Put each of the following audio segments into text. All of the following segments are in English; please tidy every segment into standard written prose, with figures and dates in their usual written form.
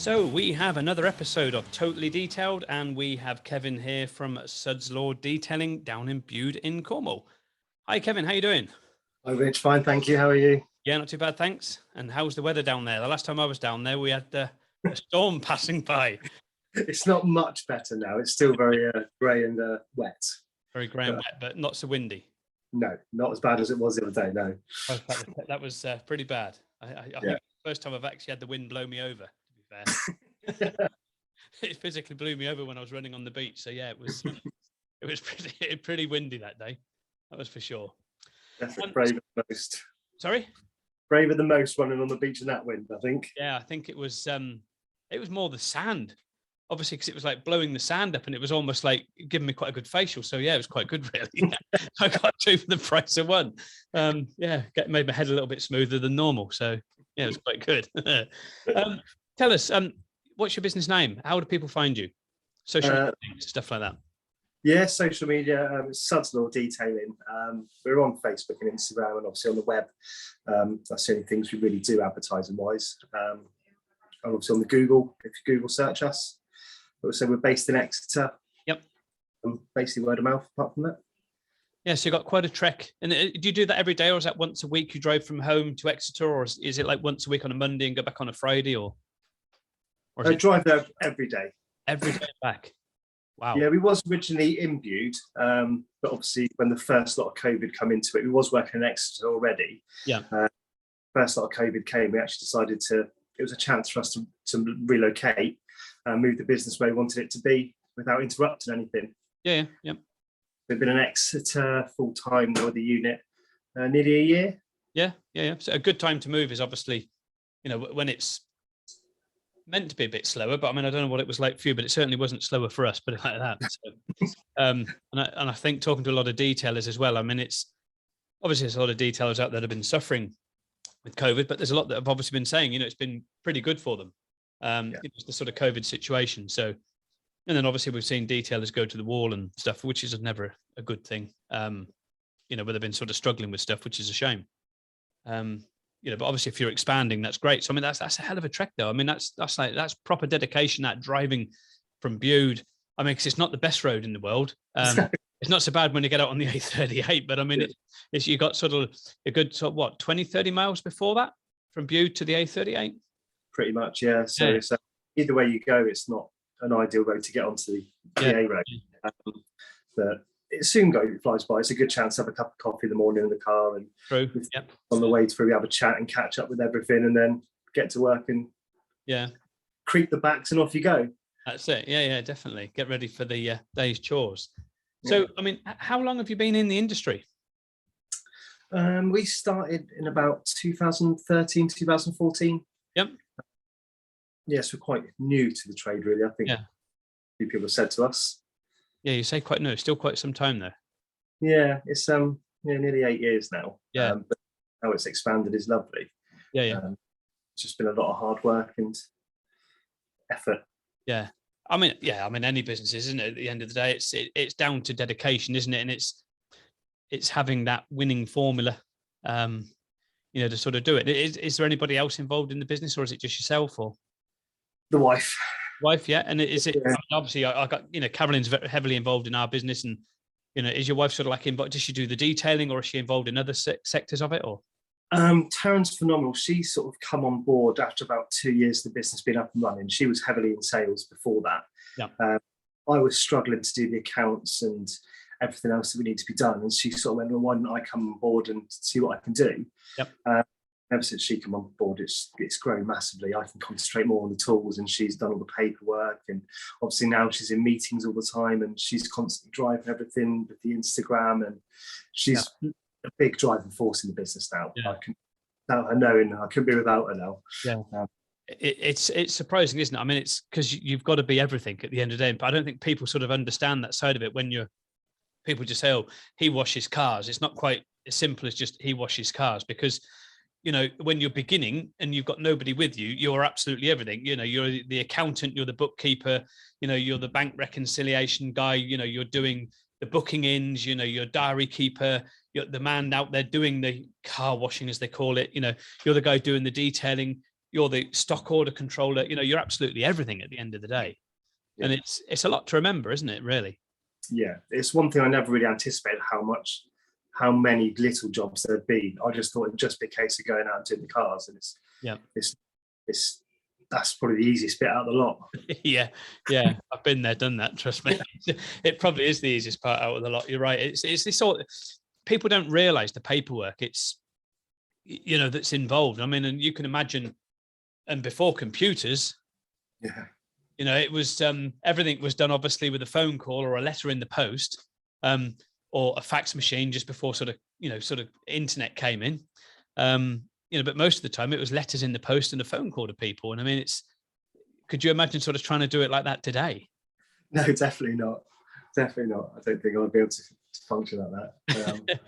So we have another episode of Totally Detailed, and we have Kevin here from Suds Law Detailing down in Bude in Cornwall. Hi, Kevin. How you doing? Hi, Rich. Fine, thank you. How are you? Yeah, not too bad, thanks. And how's the weather down there? The last time I was down there, we had a storm passing by. It's not much better now. It's still very grey and wet. Very grey and wet, but not so windy. No, not as bad as it was the other day, no. Oh, that was pretty bad. I think it's the first time I've actually had the wind blow me over, to be fair. It physically blew me over when I was running on the beach. So yeah, it was pretty windy that day. That was for sure. Definitely braver than most. Sorry? Braver than most running on the beach in that wind, I think. Yeah, I think it was more the sand, obviously, because it was like blowing the sand up, and it was almost like giving me quite a good facial. So yeah, it was quite good, really. I got two for the price of one. Made my head a little bit smoother than normal. So yeah, it was quite good. Tell us, what's your business name? How do people find you? Social media, stuff like that. Yeah, social media, Suds Law Detailing. We're on Facebook and Instagram, and obviously on the web. That's the only things we really do advertising-wise. And obviously on the Google, if you Google search us. So we're based in Exeter. Yep. Basically word of mouth, apart from that. Yeah, so you got quite a trek. And do you do that every day, or is that once a week you drive from home to Exeter, or is it like once a week on a Monday and go back on a Friday, or I drive there every day. Every day back. Wow. Yeah, we was originally in Bude, but obviously when the first lot of COVID come into it, we was working in Exeter already. Yeah. First lot of COVID came, we actually decided it was a chance for us to relocate and move the business where we wanted it to be without interrupting anything. Yeah. We've been in Exeter full time with the unit nearly a year. Yeah. So a good time to move is obviously, when it's meant to be a bit slower, but I mean, I don't know what it was like for you, but it certainly wasn't slower for us, put it like that. So, and I think talking to a lot of detailers as well, I mean, there's a lot of detailers out there that have been suffering with COVID, but there's a lot that have obviously been saying, it's been pretty good for them. It's the sort of COVID situation. So, and then obviously we've seen detailers go to the wall and stuff, which is never a good thing. Where they've been sort of struggling with stuff, which is a shame. But obviously if you're expanding, that's great. So I mean, that's a hell of a trek though. I mean, that's proper dedication, that driving from Bude. I mean, because it's not the best road in the world. It's not so bad when you get out on the A38, but I mean, it's you got sort of a good 20, 30 miles before that from Bude to the A38. Pretty much, yeah. So either way you go, it's not an ideal road to get onto the A road. But it soon flies by. It's a good chance to have a cup of coffee in the morning in the car, and on the way through we have a chat and catch up with everything, and then get to work and creep the backs and off you go. That's it. Yeah, definitely. Get ready for the day's chores. So, I mean, how long have you been in the industry? We started in about 2013, 2014. Yep. Yes, we're quite new to the trade, really. I think people have said to us. Yeah, you say quite new. Still quite some time there. Yeah, it's nearly 8 years now. Yeah. But how it's expanded is lovely. Yeah. It's just been a lot of hard work and effort. Yeah. I mean, any business, isn't it? At the end of the day, it's down to dedication, isn't it? And it's having that winning formula, to sort of do it. Is there anybody else involved in the business, or is it just yourself, or the wife? Yeah. And is it obviously I got Caroline's heavily involved in our business, and is your wife sort of like involved? Does she do the detailing, or is she involved in other sectors of it, or? Taryn's phenomenal. She sort of come on board after about 2 years of the business being up and running. She was heavily in sales before that. Yeah. I was struggling to do the accounts and everything else that we need to be done, and she sort of went, well, why don't I come on board and see what I can do? Yep. Ever since she came on board, it's grown massively. I can concentrate more on the tools, and she's done all the paperwork, and obviously now she's in meetings all the time, and she's constantly driving everything with the Instagram, and she's a big driving force in the business now. I can, without her knowing, I couldn't be without her now. Yeah. It's surprising, isn't it? I mean, it's because you've got to be everything at the end of the day, but I don't think people sort of understand that side of it. When people just say, oh, he washes cars. It's not quite as simple as just he washes cars, because when you're beginning and you've got nobody with you, you're absolutely everything. You're the accountant, you're the bookkeeper, you're the bank reconciliation guy, you're doing the booking ins, you're diary keeper, you're the man out there doing the car washing, as they call it, you're the guy doing the detailing, you're the stock order controller. You know, you're absolutely everything at the end of the day. Yeah. And it's a lot to remember, isn't it, really? Yeah, it's one thing I never really anticipated how many little jobs there'd be. I just thought it'd just be a case of going out and doing the cars, and it's that's probably the easiest bit out of the lot. Yeah, I've been there, done that. Trust me, it probably is the easiest part out of the lot. You're right. It's this sort of, people don't realise the paperwork it's, you know, that's involved. I mean, and you can imagine, and before computers, you know, it was everything was done obviously with a phone call or a letter in the post, or a fax machine just before sort of internet came in. You know, but most of the time it was letters in the post and a phone call to people. And I mean, could you imagine sort of trying to do it like that today? No, definitely not. Definitely not. I don't think I'd be able to function like that.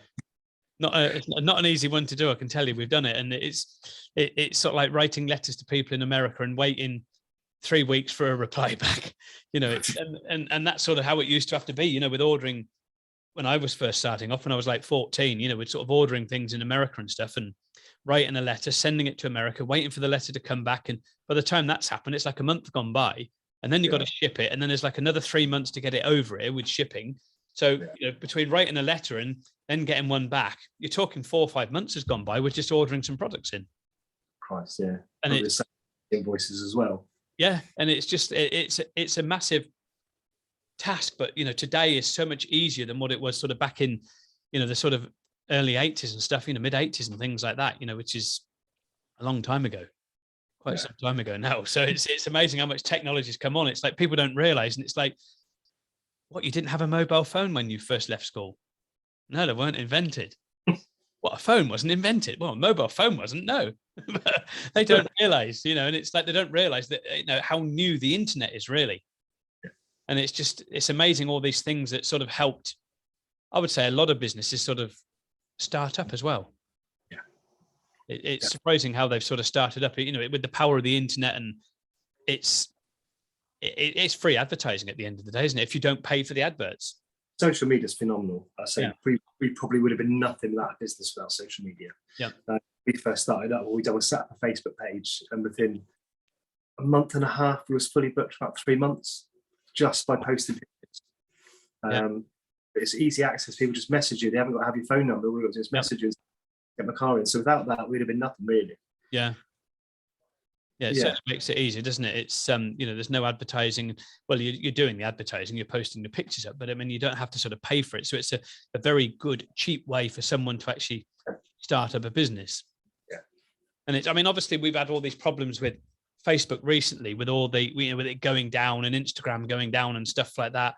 Not an easy one to do, I can tell you. We've done it, and it's sort of like writing letters to people in America and waiting 3 weeks for a reply back. You know, it's and that's sort of how it used to have to be, you know, with ordering when I was first starting off, when I was like 14, you know, we're sort of ordering things in America and stuff, and writing a letter, sending it to America, waiting for the letter to come back. And by the time that's happened, it's like a month gone by, and then you've got to ship it. And then there's like another 3 months to get it over here with shipping. So, you know, between writing a letter and then getting one back, you're talking 4 or 5 months has gone by with just ordering some products in. Christ, yeah. And it's invoices as well. Yeah. And it's just, it's a massive task, but, you know, today is so much easier than what it was sort of back in, you know, the sort of early 80s and stuff, you know, mid 80s and things like that, you know, which is a long time ago, quite some time ago now. So it's amazing how much technology's come on. It's like people don't realize, and it's like, what, you didn't have a mobile phone when you first left school? No, they weren't invented. What, a phone wasn't invented? Well, a mobile phone wasn't, no. They don't realize, you know, and it's like they don't realize that, you know, how new the internet is really. And it's amazing, all these things that sort of helped, I would say, a lot of businesses sort of start up as well. Yeah. It's surprising how they've sort of started up, you know, with the power of the internet, and it's free advertising at the end of the day, isn't it? If you don't pay for the adverts. Social media is phenomenal. I say we probably would have been nothing without a business without social media. Yeah. We first started up, we set up a Facebook page, and within a month and a half, we was fully booked for about 3 months just by posting pictures. It's easy access. People just message you. They haven't got to have your phone number. We've got to just message you, get my car in. So without that, we'd have been nothing really. Yeah. Yeah, it certainly makes it easy, doesn't it? It's you know, there's no advertising. Well, you're doing the advertising, you're posting the pictures up, but I mean, you don't have to sort of pay for it. So it's a very good, cheap way for someone to actually start up a business. Yeah. And it's, I mean, obviously we've had all these problems with Facebook recently, with all the, you know, with it going down and Instagram going down and stuff like that.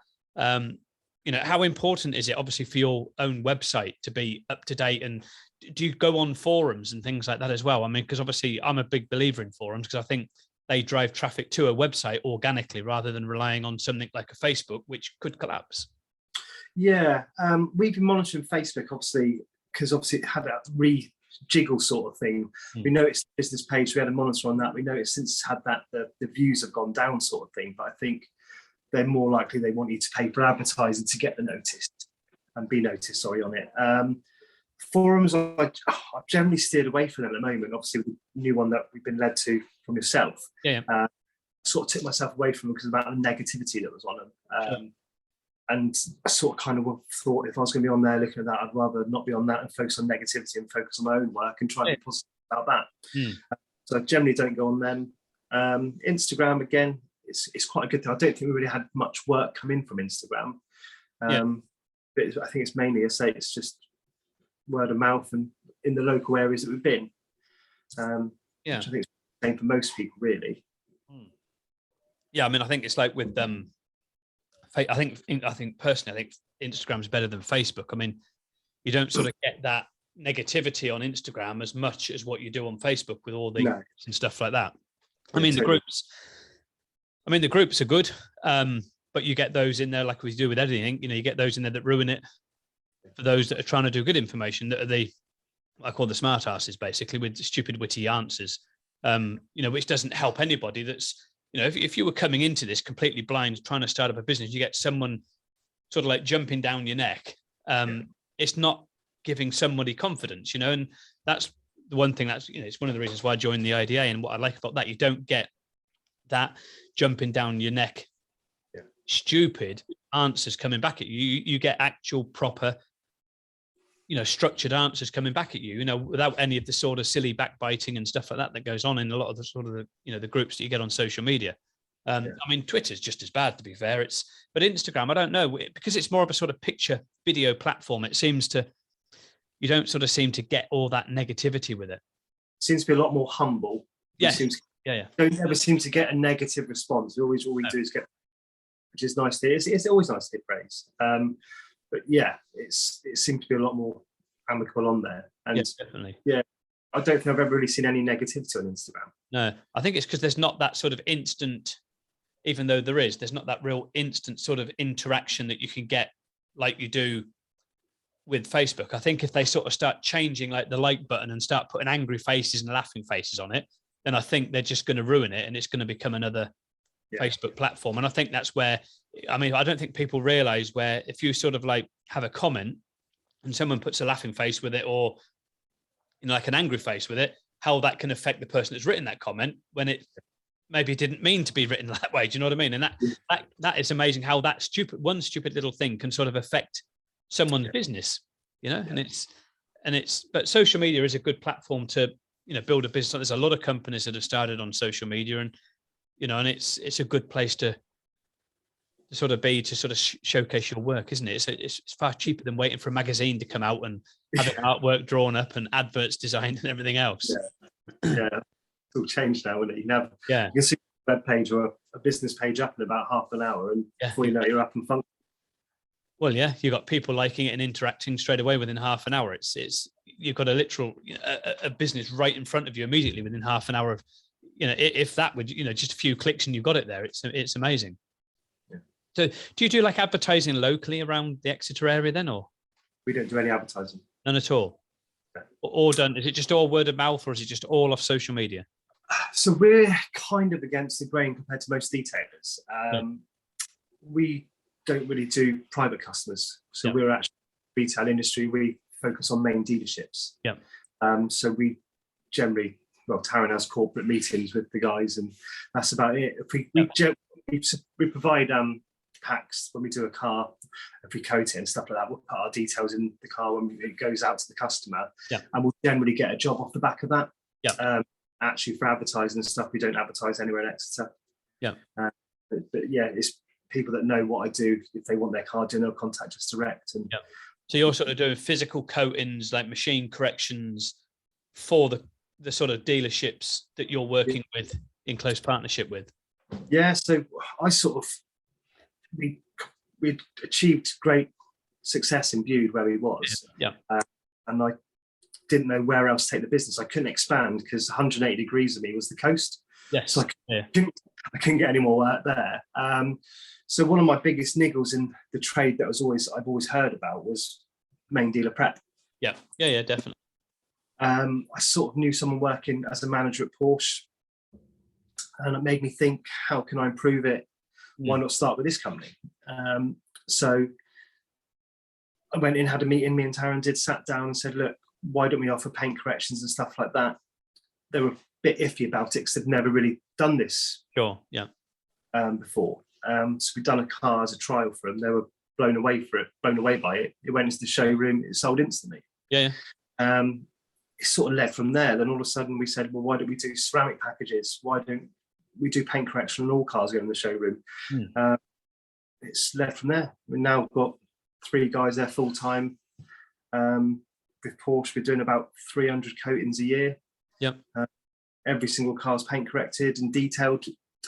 You know, how important is it, obviously, for your own website to be up to date? And do you go on forums and things like that as well? I mean, because obviously I'm a big believer in forums, because I think they drive traffic to a website organically rather than relying on something like a Facebook, which could collapse. Yeah, we've been monitoring Facebook, obviously, because obviously it had that rejiggle sort of thing. We noticed the business page, we had a monitor on that. We noticed since it's had that, the views have gone down sort of thing. But I think they're more likely they want you to pay for advertising to get the notice and be noticed, on it. Forums, I've generally steered away from them at the moment. Obviously, with the new one that we've been led to from yourself, sort of took myself away from them because of the amount of negativity that was on them. And sort of kind of thought, if I was going to be on there looking at that, I'd rather not be on that and focus on negativity and focus on my own work and try and be positive about that. So I generally don't go on them. Instagram, again, it's quite a good thing. I don't think we really had much work come in from Instagram. But I think it's mainly, it's just word of mouth and in the local areas that we've been. Which I think is the same for most people, really. Yeah, I mean, I think it's like with I think personally, I think Instagram's better than Facebook. I mean, you don't sort of get that negativity on Instagram as much as what you do on Facebook with all the and stuff like that. I mean, the groups are good, but you get those in there like we do with everything. You know, you get those in there that ruin it for those that are trying to do good information, that are I call the smart asses, basically, with stupid, witty answers. You know, which doesn't help anybody. That's, you know, if you were coming into this completely blind, trying to start up a business, you get someone sort of like jumping down your neck. It's not giving somebody confidence, you know, and that's the one thing that's, it's one of the reasons why I joined the IDA, and what I like about that, you don't get that jumping down your neck, stupid answers coming back at you. You get actual proper, structured answers coming back at you, without any of the sort of silly backbiting and stuff like that goes on in a lot of the sort of the groups that you get on social media. I mean, Twitter's just as bad, to be fair. But Instagram, I don't know, because it's more of a sort of picture video platform. You don't sort of seem to get all that negativity with it. Seems to be a lot more humble. Yeah. Don't ever seem to get a negative response. All we do is get, which is nice to hear. It's always nice to hear praise. But yeah, it seems to be a lot more amicable on there. And definitely. Yeah, I don't think I've ever really seen any negativity on Instagram. No, I think it's because there's not that sort of instant, even though there's not that real instant sort of interaction that you can get like you do with Facebook. I think if they sort of start changing like the like button and start putting angry faces and laughing faces on it, then I think they're just going to ruin it, and it's going to become another Facebook platform. And I think that's where, I don't think people realize where if you sort of like have a comment and someone puts a laughing face with it, or like an angry face with it, how that can affect the person that's written that comment when it maybe didn't mean to be written that way. Do you know what I mean? And that is amazing how that one stupid little thing can sort of affect someone's business, but social media is a good platform to, build a business. There's a lot of companies that have started on social media, and, and it's a good place to sort of showcase your work, isn't it? It's far cheaper than waiting for a magazine to come out and having artwork drawn up and adverts designed and everything else. Yeah. It's all changed now, isn't it? You can see a web page or a business page up in about half an hour, and before you know it, you're up and functioning. Well, yeah, you've got people liking it and interacting straight away within half an hour. It's you've got a literal a business right in front of you immediately within half an hour of, if that would, just a few clicks and you've got it there. It's amazing. Yeah. So do you do like advertising locally around the Exeter area then, or? We don't do any advertising. None at all? No. Or done, is it just all word of mouth, or is it just all off social media? So we're kind of against the grain compared to most retailers. We don't really do private customers. So we're actually retail industry. We focus on main dealerships. So we generally, Taryn has corporate meetings with the guys, and that's about it. We provide packs when we do a car, if we coat it and stuff like that. We'll put our details in the car when it goes out to the customer, and we'll generally get a job off the back of that. Actually, for advertising and stuff, we don't advertise anywhere in Exeter. But it's people that know what I do. If they want their car done, they'll contact us direct. And so you're sort of doing physical coatings, like machine corrections for the sort of dealerships that you're working with in close partnership with. So I we achieved great success in Bude where we was. And I didn't know where else to take the business. I couldn't expand because 180 degrees of me was the coast. So I couldn't get any more work there. So one of my biggest niggles in the trade that I've always heard about was main dealer prep. Definitely. I sort of knew someone working as a manager at Porsche, and it made me think, how can I improve it? Why not start with this company? So I went in, had a meeting, me and Taryn sat down and said, look, why don't we offer paint corrections and stuff like that? They were a bit iffy about it because they've never really done this before. So we'd done a car as a trial for them. They were blown away by it. It went into the showroom, it sold instantly. It sort of led from there. Then all of a sudden we said, well, why don't we do ceramic packages? Why don't we do paint correction on all cars going in the showroom? It's led from there. We've now got 3 guys there full time. With Porsche, we're doing about 300 coatings a year. Every single car's paint corrected and detailed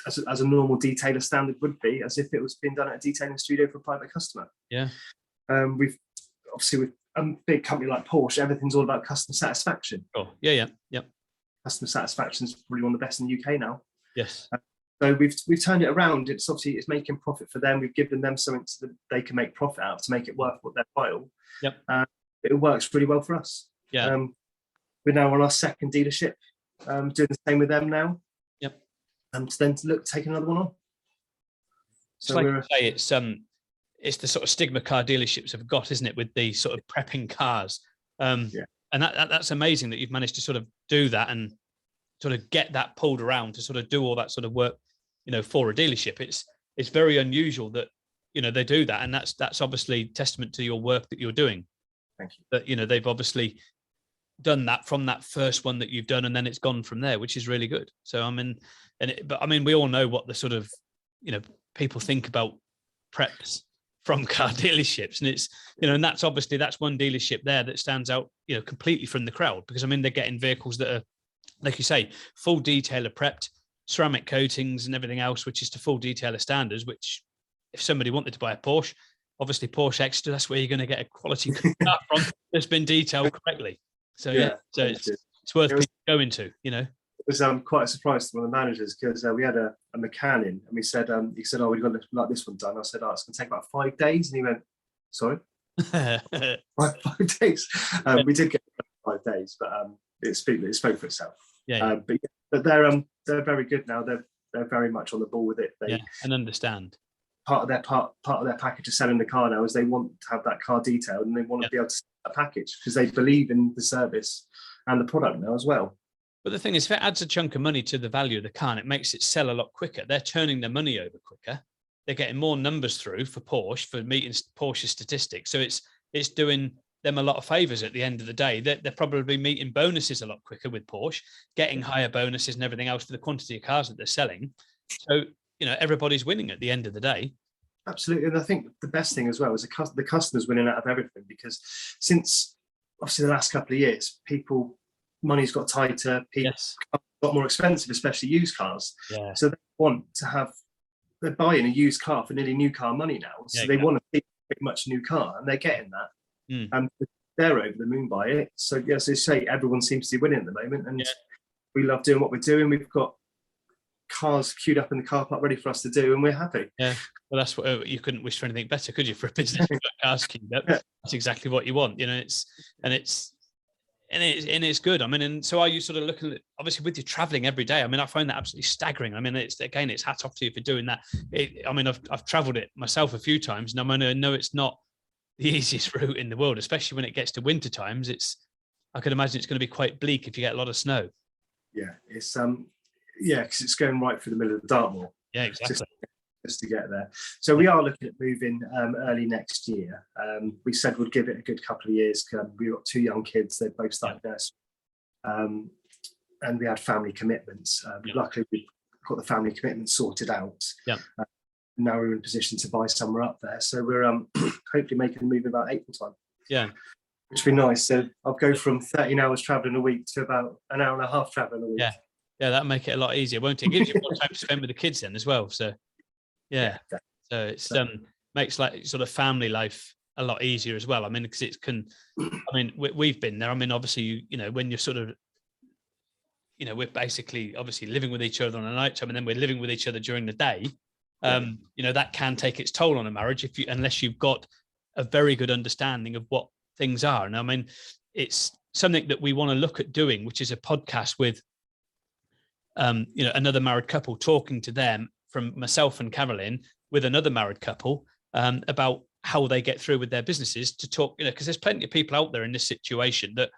as a normal detailer standard would be, as if it was being done at a detailing studio for a private customer. We've obviously, with a big company like Porsche, everything's all about customer satisfaction. Customer satisfaction is probably one of the best in the UK now. So we've turned it around. It's making profit for them. We've given them something so that they can make profit out to make it worth what their while. It works really well for us. We're now on our second dealership, doing the same with them now. To then take another one on. So like you say, it's the sort of stigma car dealerships have got, isn't it, with the sort of prepping cars. And that's amazing that you've managed to sort of do that and sort of get that pulled around to sort of do all that sort of work, for a dealership. It's very unusual that, they do that. And that's obviously testament to your work that you're doing. Thank you. That, they've obviously done that from that first one that you've done, and then it's gone from there, which is really good. So, we all know what the sort of, people think about preps from car dealerships. And it's, and that's one dealership there that stands out, completely from the crowd, because they're getting vehicles that are, like you say, full detailer prepped, ceramic coatings and everything else, which is to full detailer standards, which if somebody wanted to buy a Porsche, obviously Porsche Exeter, that's where you're going to get a quality car from that's been detailed correctly. So so it's worth people going to, It was quite a surprise to one of the managers, because we had a mechanic, and he said, oh, we've got like this one done. I said, oh, it's going to take about 5 days. And he went, sorry? 5 days. We did get 5 days, but it spoke for itself. But they're very good now. They're very much on the ball with it. And understand. Part of their package of selling the car now is they want to have that car detailed, and they want to be able to sell that package because they believe in the service and the product now as well. But the thing is, if it adds a chunk of money to the value of the car and it makes it sell a lot quicker, they're turning their money over quicker. They're getting more numbers through for Porsche, for meeting Porsche statistics. So it's doing them a lot of favors at the end of the day. They're probably meeting bonuses a lot quicker with Porsche, getting higher bonuses and everything else for the quantity of cars that they're selling. So, everybody's winning at the end of the day. Absolutely. And I think the best thing as well is the customer's winning out of everything, because since obviously the last couple of years, money's got tighter, people got more expensive, especially used cars. Yeah. So they're buying a used car for nearly new car money now. So they want to see pretty much a new car, and they're getting that. And they're over the moon by it. So as I say, everyone seems to be winning at the moment, and we love doing what we're doing. We've got cars queued up in the car park ready for us to do, and we're happy. Yeah, well, that's what you couldn't wish for anything better, could you, for a business? Cars queued up. That's exactly what you want. It's good. and so are you sort of looking at, obviously with you traveling every day? I find that absolutely staggering. It's hats off to you for doing that. I've traveled it myself a few times, and I know it's not the easiest route in the world, especially when it gets to winter times. I could imagine it's going to be quite bleak if you get a lot of snow. Yeah, it's because it's going right through the middle of the Dartmoor. Yeah, exactly. Just to get there. So we are looking at moving early next year. We said we'd give it a good couple of years. We've got 2 young kids. They've both started nursery. And we had family commitments. Luckily, we've got the family commitments sorted out. Now we're in a position to buy somewhere up there. So we're hopefully making a move in about April time. Yeah. Which would be nice. So I'll go from 13 hours traveling a week to about an hour and a half traveling a week. Yeah, that'll make it a lot easier, won't it? It gives you more time to spend with the kids then as well. So so it's makes like sort of family life a lot easier as well. Because it can, we've been there. Obviously, when you're sort of, we're basically obviously living with each other on a night time, and then we're living with each other during the day. That can take its toll on a marriage unless you've got a very good understanding of what things are. And it's something that we want to look at doing, which is a podcast with another married couple, talking to them, from myself and Carolyn, with another married couple, about how they get through with their businesses, to talk, because there's plenty of people out there in this situation that,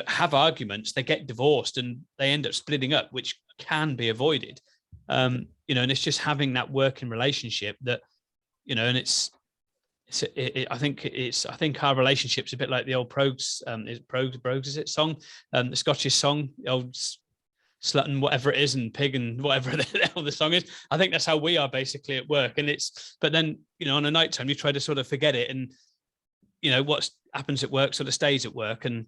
have arguments, they get divorced and they end up splitting up, which can be avoided. And it's just having that working relationship that, and I think our relationship's a bit like the old Brogues, is it song, the Scottish song, the old Slutton, whatever it is, and Pig, and whatever the hell the song is. I think that's how we are basically at work. And but then, on a night time, you try to sort of forget it, and what happens at work sort of stays at work. And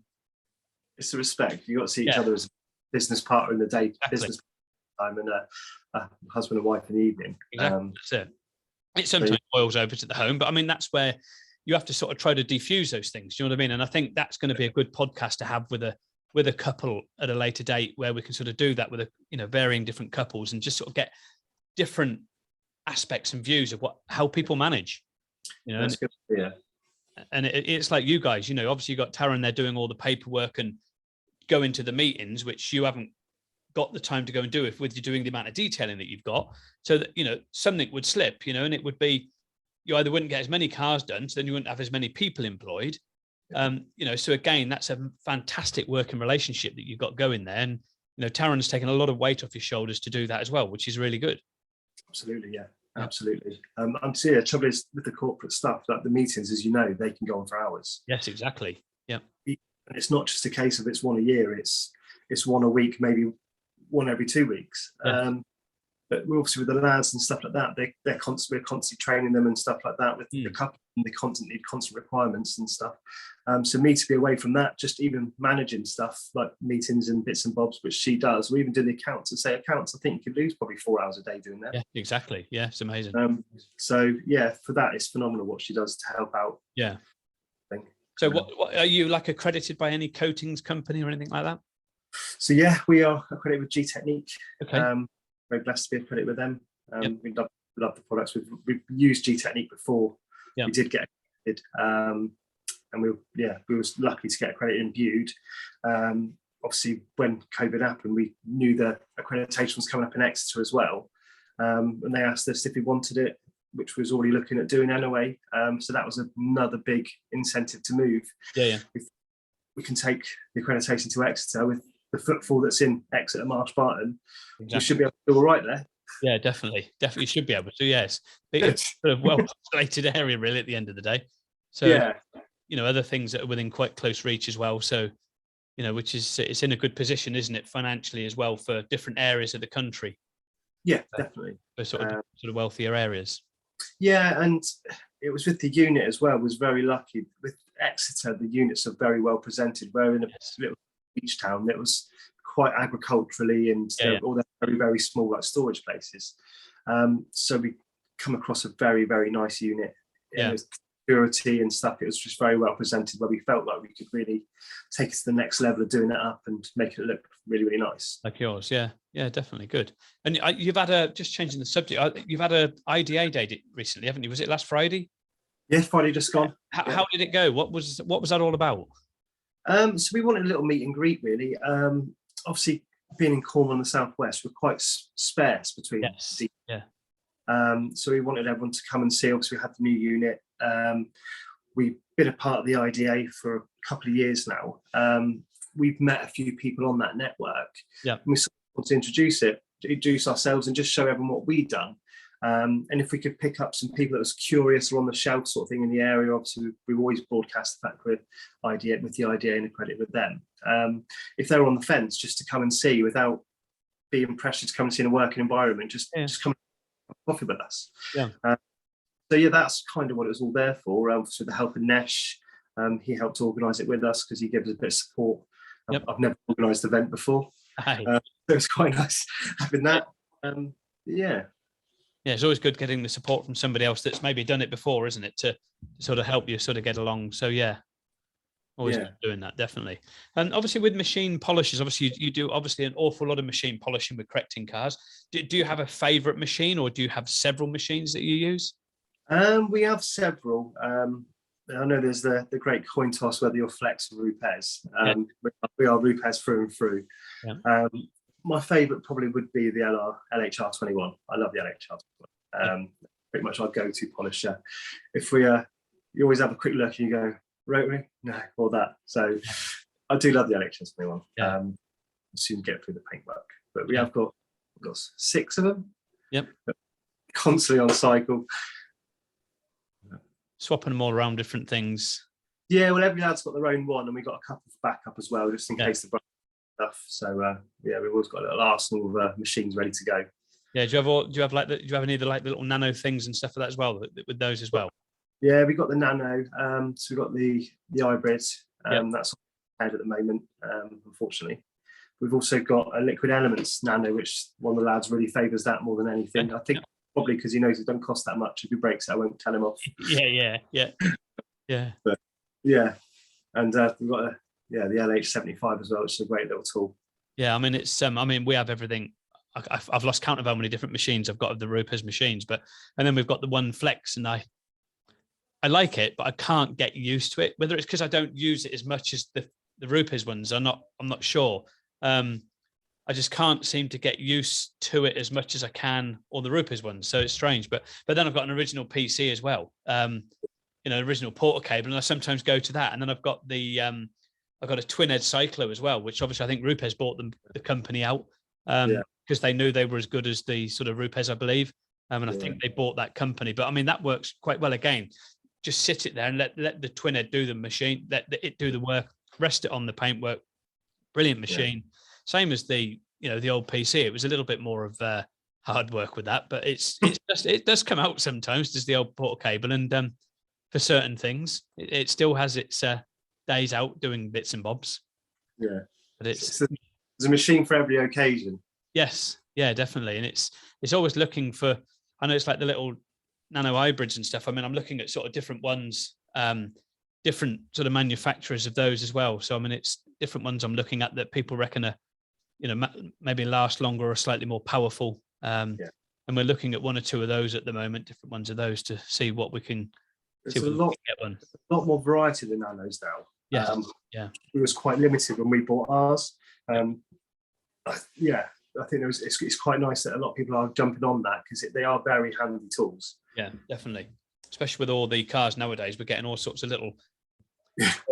it's the respect. You got to see each other as a business partner in the day, business time, and a husband and wife in the evening. Exactly. That's it. It sometimes boils over to the home, but that's where you have to sort of try to diffuse those things. Do you know what I mean? And I think that's going to be a good podcast to have with a couple at a later date, where we can sort of do that with varying different couples, and just sort of get different aspects and views of how people manage. That's good. Yeah. And it's like you guys, obviously you got Taryn there doing all the paperwork and going to the meetings, which you haven't got the time to go and do with you doing the amount of detailing that you've got. So that, something would slip, and it would be, you either wouldn't get as many cars done, so then you wouldn't have as many people employed, You know, so again, that's a fantastic working relationship that you've got going there. And, you know, Taron's taken a lot of weight off his shoulders to do that as well, which is really good. Absolutely, yeah. Absolutely. I'm seeing the trouble is with the corporate stuff, like the meetings, as you know, they can go on for hours. Yes, exactly. Yeah. And it's not just a case of it's one a year, it's one a week, maybe one every 2 weeks. Yeah. But we're obviously with the lads and stuff like that, we're constantly training them and stuff like that with the couple, and they constantly need constant requirements and stuff. So me to be away from that, just even managing stuff like meetings and bits and bobs, which she does, we even do the accounts, and say accounts, I think you could lose probably 4 hours a day doing that. Yeah, exactly. Yeah, it's amazing. So yeah, for that, it's phenomenal what she does to help out. Yeah. So what are you like accredited by any coatings company or anything like that? So yeah, we are accredited with G Technique. Okay. Very blessed to be accredited with them. We love the products. We've used G Technique before. Yep. We did get accredited, and we were lucky to get accredited and viewed. Obviously, when COVID happened, we knew the accreditation was coming up in Exeter as well, and they asked us if we wanted it, which was already looking at doing anyway. So that was another big incentive to move. Yeah. We can take the accreditation to Exeter with the footfall that's in Exeter, Marsh Barton. Exactly. We should be able to do all right there. Yeah, definitely should be able to. Yes, it's sort of well-populated area, really, at the end of the day. So you know, other things that are within quite close reach as well. So, you know, which is, it's in a good position, isn't it, financially as well, for different areas of the country. Yeah, definitely. For sort of wealthier areas. Yeah, and it was with the unit as well. Was very lucky with Exeter. The units are very well presented. We're in a little beach town that was quite agriculturally, and all that very, very small like storage places. So we come across a very, very nice unit. Yeah. Purity and stuff. It was just very well presented, where we felt like we could really take it to the next level of doing it up and make it look really, really nice. Like yours, yeah, definitely good. And you've had just changing the subject. You've had a IDA day recently, haven't you? Was it last Friday? Yeah, Friday just gone. How did it go? What was that all about? So we wanted a little meet and greet, really. Obviously, being in Cornwall in the southwest, we're quite sparse between. Yes. Yeah. So we wanted everyone to come and see. Obviously, we had the new unit. We've been a part of the IDA for a couple of years now. We've met a few people on that network. Yeah. And we sort of want to introduce ourselves and just show everyone what we've done. And if we could pick up some people that was curious or on the shelf sort of thing in the area, obviously we've always broadcast the fact with the IDA and accredited with them. If they're on the fence, just to come and see without being pressured to come and see in a working environment, just come and have coffee with us. Yeah. So yeah, that's kind of what it was all there for. With the help of Nesh, he helped organise it with us because he gave us a bit of support. Yep. I've never organised an event before, so it's quite nice having that. Yeah, it's always good getting the support from somebody else that's maybe done it before, isn't it, to sort of help you sort of get along. So always good doing that, definitely. And obviously with machine polishes, obviously you do obviously an awful lot of machine polishing with correcting cars. Do you have a favourite machine, or do you have several machines that you use? We have several. I know there's the great coin toss whether you're Flex or Rupes. We are Rupes through and through. Yeah. My favourite probably would be the LHR21. I love the LHR21. Pretty much our go-to polisher. If we you always have a quick look and you go, rotary? No, or that. So I do love the LHR21. Yeah. Soon get through the paintwork. But we have got 6 of them. Yep. Constantly on cycle. Swapping them all around different things. Yeah, well, every lad's got their own one, and we got a couple for backup as well, just in case the stuff. So we've always got a little arsenal of machines ready to go. Yeah, do you have any of the like little nano things and stuff for that as well? With those as well. Yeah, we got the nano. So we got the hybrid. That's on head at the moment. Unfortunately, we've also got a liquid elements nano, which one of the lads really favours that more than anything. I think. Probably because he knows it don't cost that much. If he breaks it, I won't tell him off. Yeah. But and we've got the LH75 as well, which is a great little tool. Yeah, I mean it's we have everything. I've lost count of how many different machines I've got of the Rupes machines, and then we've got the one Flex, and I like it, but I can't get used to it. Whether it's because I don't use it as much as the Rupes ones, I'm not sure. I just can't seem to get used to it as much as I can, or the Rupes ones. So it's strange, but then I've got an original PC as well. original Porter cable, and I sometimes go to that. And then I've got I've got a twin edge cyclo as well, which obviously I think Rupes bought the company out because they knew they were as good as the sort of Rupes, I believe. And I think they bought that company. But I mean, that works quite well again. Just sit it there and let the twin edge do the machine, let it do the work, rest it on the paintwork. Brilliant machine. Same as the old PC. It was a little bit more of hard work with that, but it does come out sometimes. Does the old Porter cable, and for certain things, it still has its days out doing bits and bobs. Yeah, but it's there's a machine for every occasion. Yes, yeah, definitely, and it's always looking for. I know it's like the little nano hybrids and stuff. I mean, I'm looking at sort of different ones, different sort of manufacturers of those as well. So I mean, it's different ones I'm looking at that people reckon are, maybe last longer or slightly more powerful. And we're looking at one or two of those at the moment, different ones of those, to see what we can. There's a lot more variety than nanos now. It was quite limited when we bought ours. I think it's quite nice that a lot of people are jumping on that, because they are very handy tools. Yeah, definitely. Especially with all the cars nowadays, we're getting all sorts of little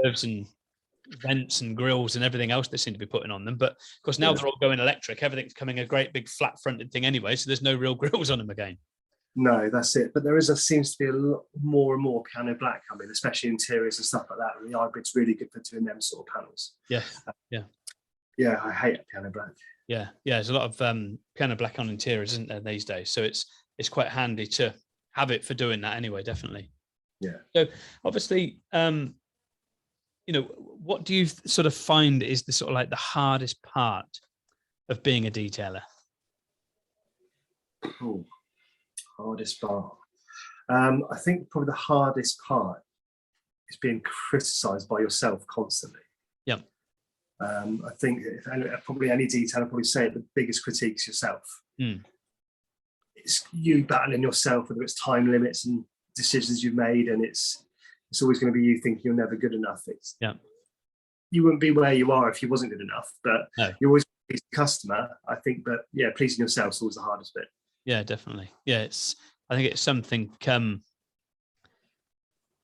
curves and vents and grills and everything else they seem to be putting on them. But of course, now they're all going electric. Everything's coming a great big flat fronted thing anyway, so there's no real grills on them again. No, that's it. But there seems to be a lot more and more piano black coming, especially interiors and stuff like that. And the hybrid's really good for doing them sort of panels. Yeah, I hate piano black. Yeah, there's a lot of piano black on interiors, isn't there, these days? So it's quite handy to have it for doing that anyway, definitely. Yeah. So obviously, what do you sort of find is the sort of like the hardest part of being a detailer? Hardest part. I think probably the hardest part is being criticised by yourself constantly. Yeah. I think probably any detailer probably say it, the biggest critique is yourself. It's you battling yourself, whether it's time limits and decisions you've made, and it's always going to be you thinking you're never good enough. You wouldn't be where you are if you wasn't good enough, but you always please the customer, I think. But yeah, pleasing yourself is always the hardest bit. Yeah, definitely. Yeah, I think it's something. I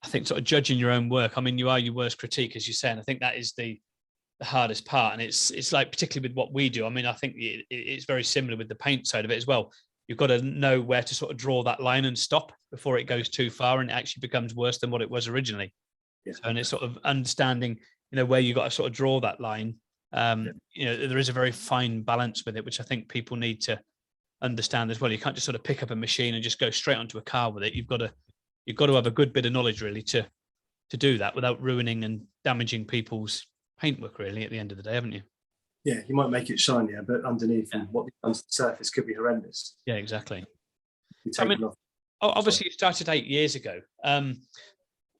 think sort of judging your own work. I mean, you are your worst critique, as you say, and I think that is the hardest part. And it's like, particularly with what we do. I mean, I think it's very similar with the paint side of it as well. You've got to know where to sort of draw that line and stop before it goes too far and it actually becomes worse than what it was originally. Yeah. So, and it's sort of understanding, where you got to sort of draw that line. There is a very fine balance with it, which I think people need to understand as well. You can't just sort of pick up a machine and just go straight onto a car with it. You've got to have a good bit of knowledge really to do that without ruining and damaging people's paintwork really at the end of the day, haven't you? Yeah, you might make it shinier, but underneath what comes to the surface could be horrendous. Yeah, exactly. Obviously you started 8 years ago.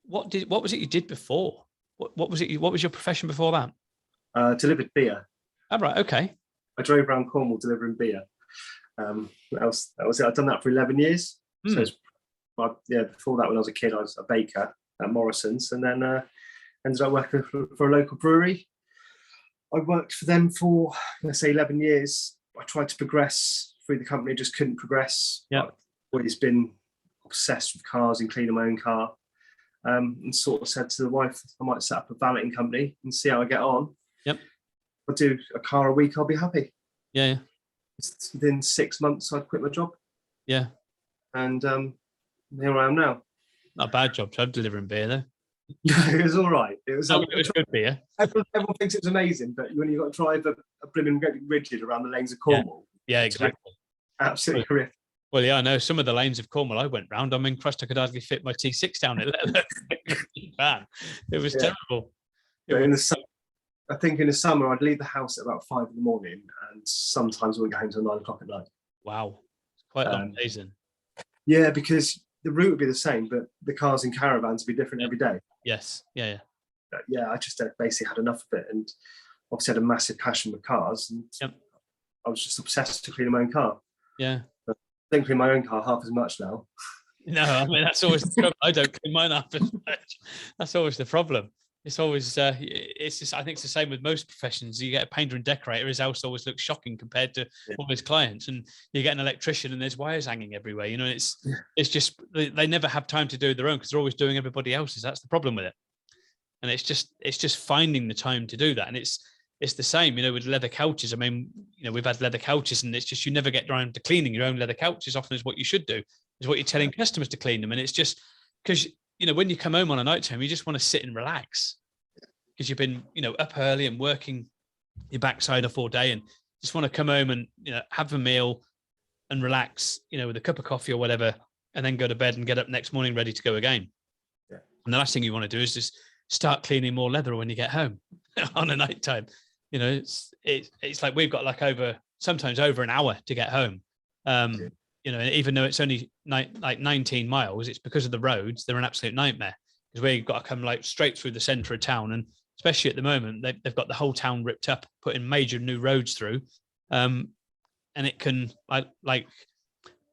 What was it you did before? What was it? What was your profession before that? Delivered beer. Oh, right, okay. I drove around Cornwall delivering beer. That was it. I've done that for 11 years. So before that, when I was a kid, I was a baker at Morrison's, and then ended up working for a local brewery. I worked for them for, let's say, 11 years. I tried to progress through the company, just couldn't progress. Yeah. I've always been obsessed with cars and cleaning my own car. And sort of said to the wife, I might set up a valeting company and see how I get on. Yep. I'll do a car a week, I'll be happy. Yeah. Within 6 months, I'd quit my job. Yeah. And here I am now. Not a bad job delivering beer, though. It was all right. It was good beer. Everyone thinks it was amazing, but when you've got to drive a blooming rigid around the lanes of Cornwall. Yeah, exactly. Absolutely horrific. Well, yeah, I know some of the lanes of Cornwall I went round. I'm crushed. I could hardly fit my T6 down it. It was terrible. I think in the summer, I'd leave the house at about 5 in the morning, and sometimes we wouldn't get home until 9 o'clock at night. Wow. It's quite a long days then. Yeah, because the route would be the same, but the cars and caravans would be different every day. Yes. Yeah. But yeah, I just basically had enough of it, and obviously had a massive passion with cars, and I was just obsessed to clean my own car. Yeah. But I don't clean my own car half as much now. No, I mean, that's always the problem. I don't clean mine half as much. That's always the problem. It's always, it's just, I think it's the same with most professions. You get a painter and decorator, his house always looks shocking compared to all his clients. And you get an electrician and there's wires hanging everywhere. You know, it's just, they never have time to do their own because they're always doing everybody else's. That's the problem with it. And it's just finding the time to do that. And it's the same, you know, with leather couches. I mean, you know, we've had leather couches and it's just, you never get around to cleaning your own leather couches often is what you should do, is what you're telling customers to clean them. And it's just because, you know, when you come home on a night time, you just want to sit and relax because you've been, you know, up early and working your backside off all day and just want to come home and, you know, have a meal and relax, you know, with a cup of coffee or whatever, and then go to bed and get up next morning ready to go again. Yeah. And the last thing you want to do is just start cleaning more leather when you get home on a night time. You know, it's like we've got like sometimes over an hour to get home. You know, even though it's only like 19 miles, it's because of the roads. They're an absolute nightmare because we've got to come like straight through the centre of town. And especially at the moment, they've got the whole town ripped up, putting major new roads through. And it can, like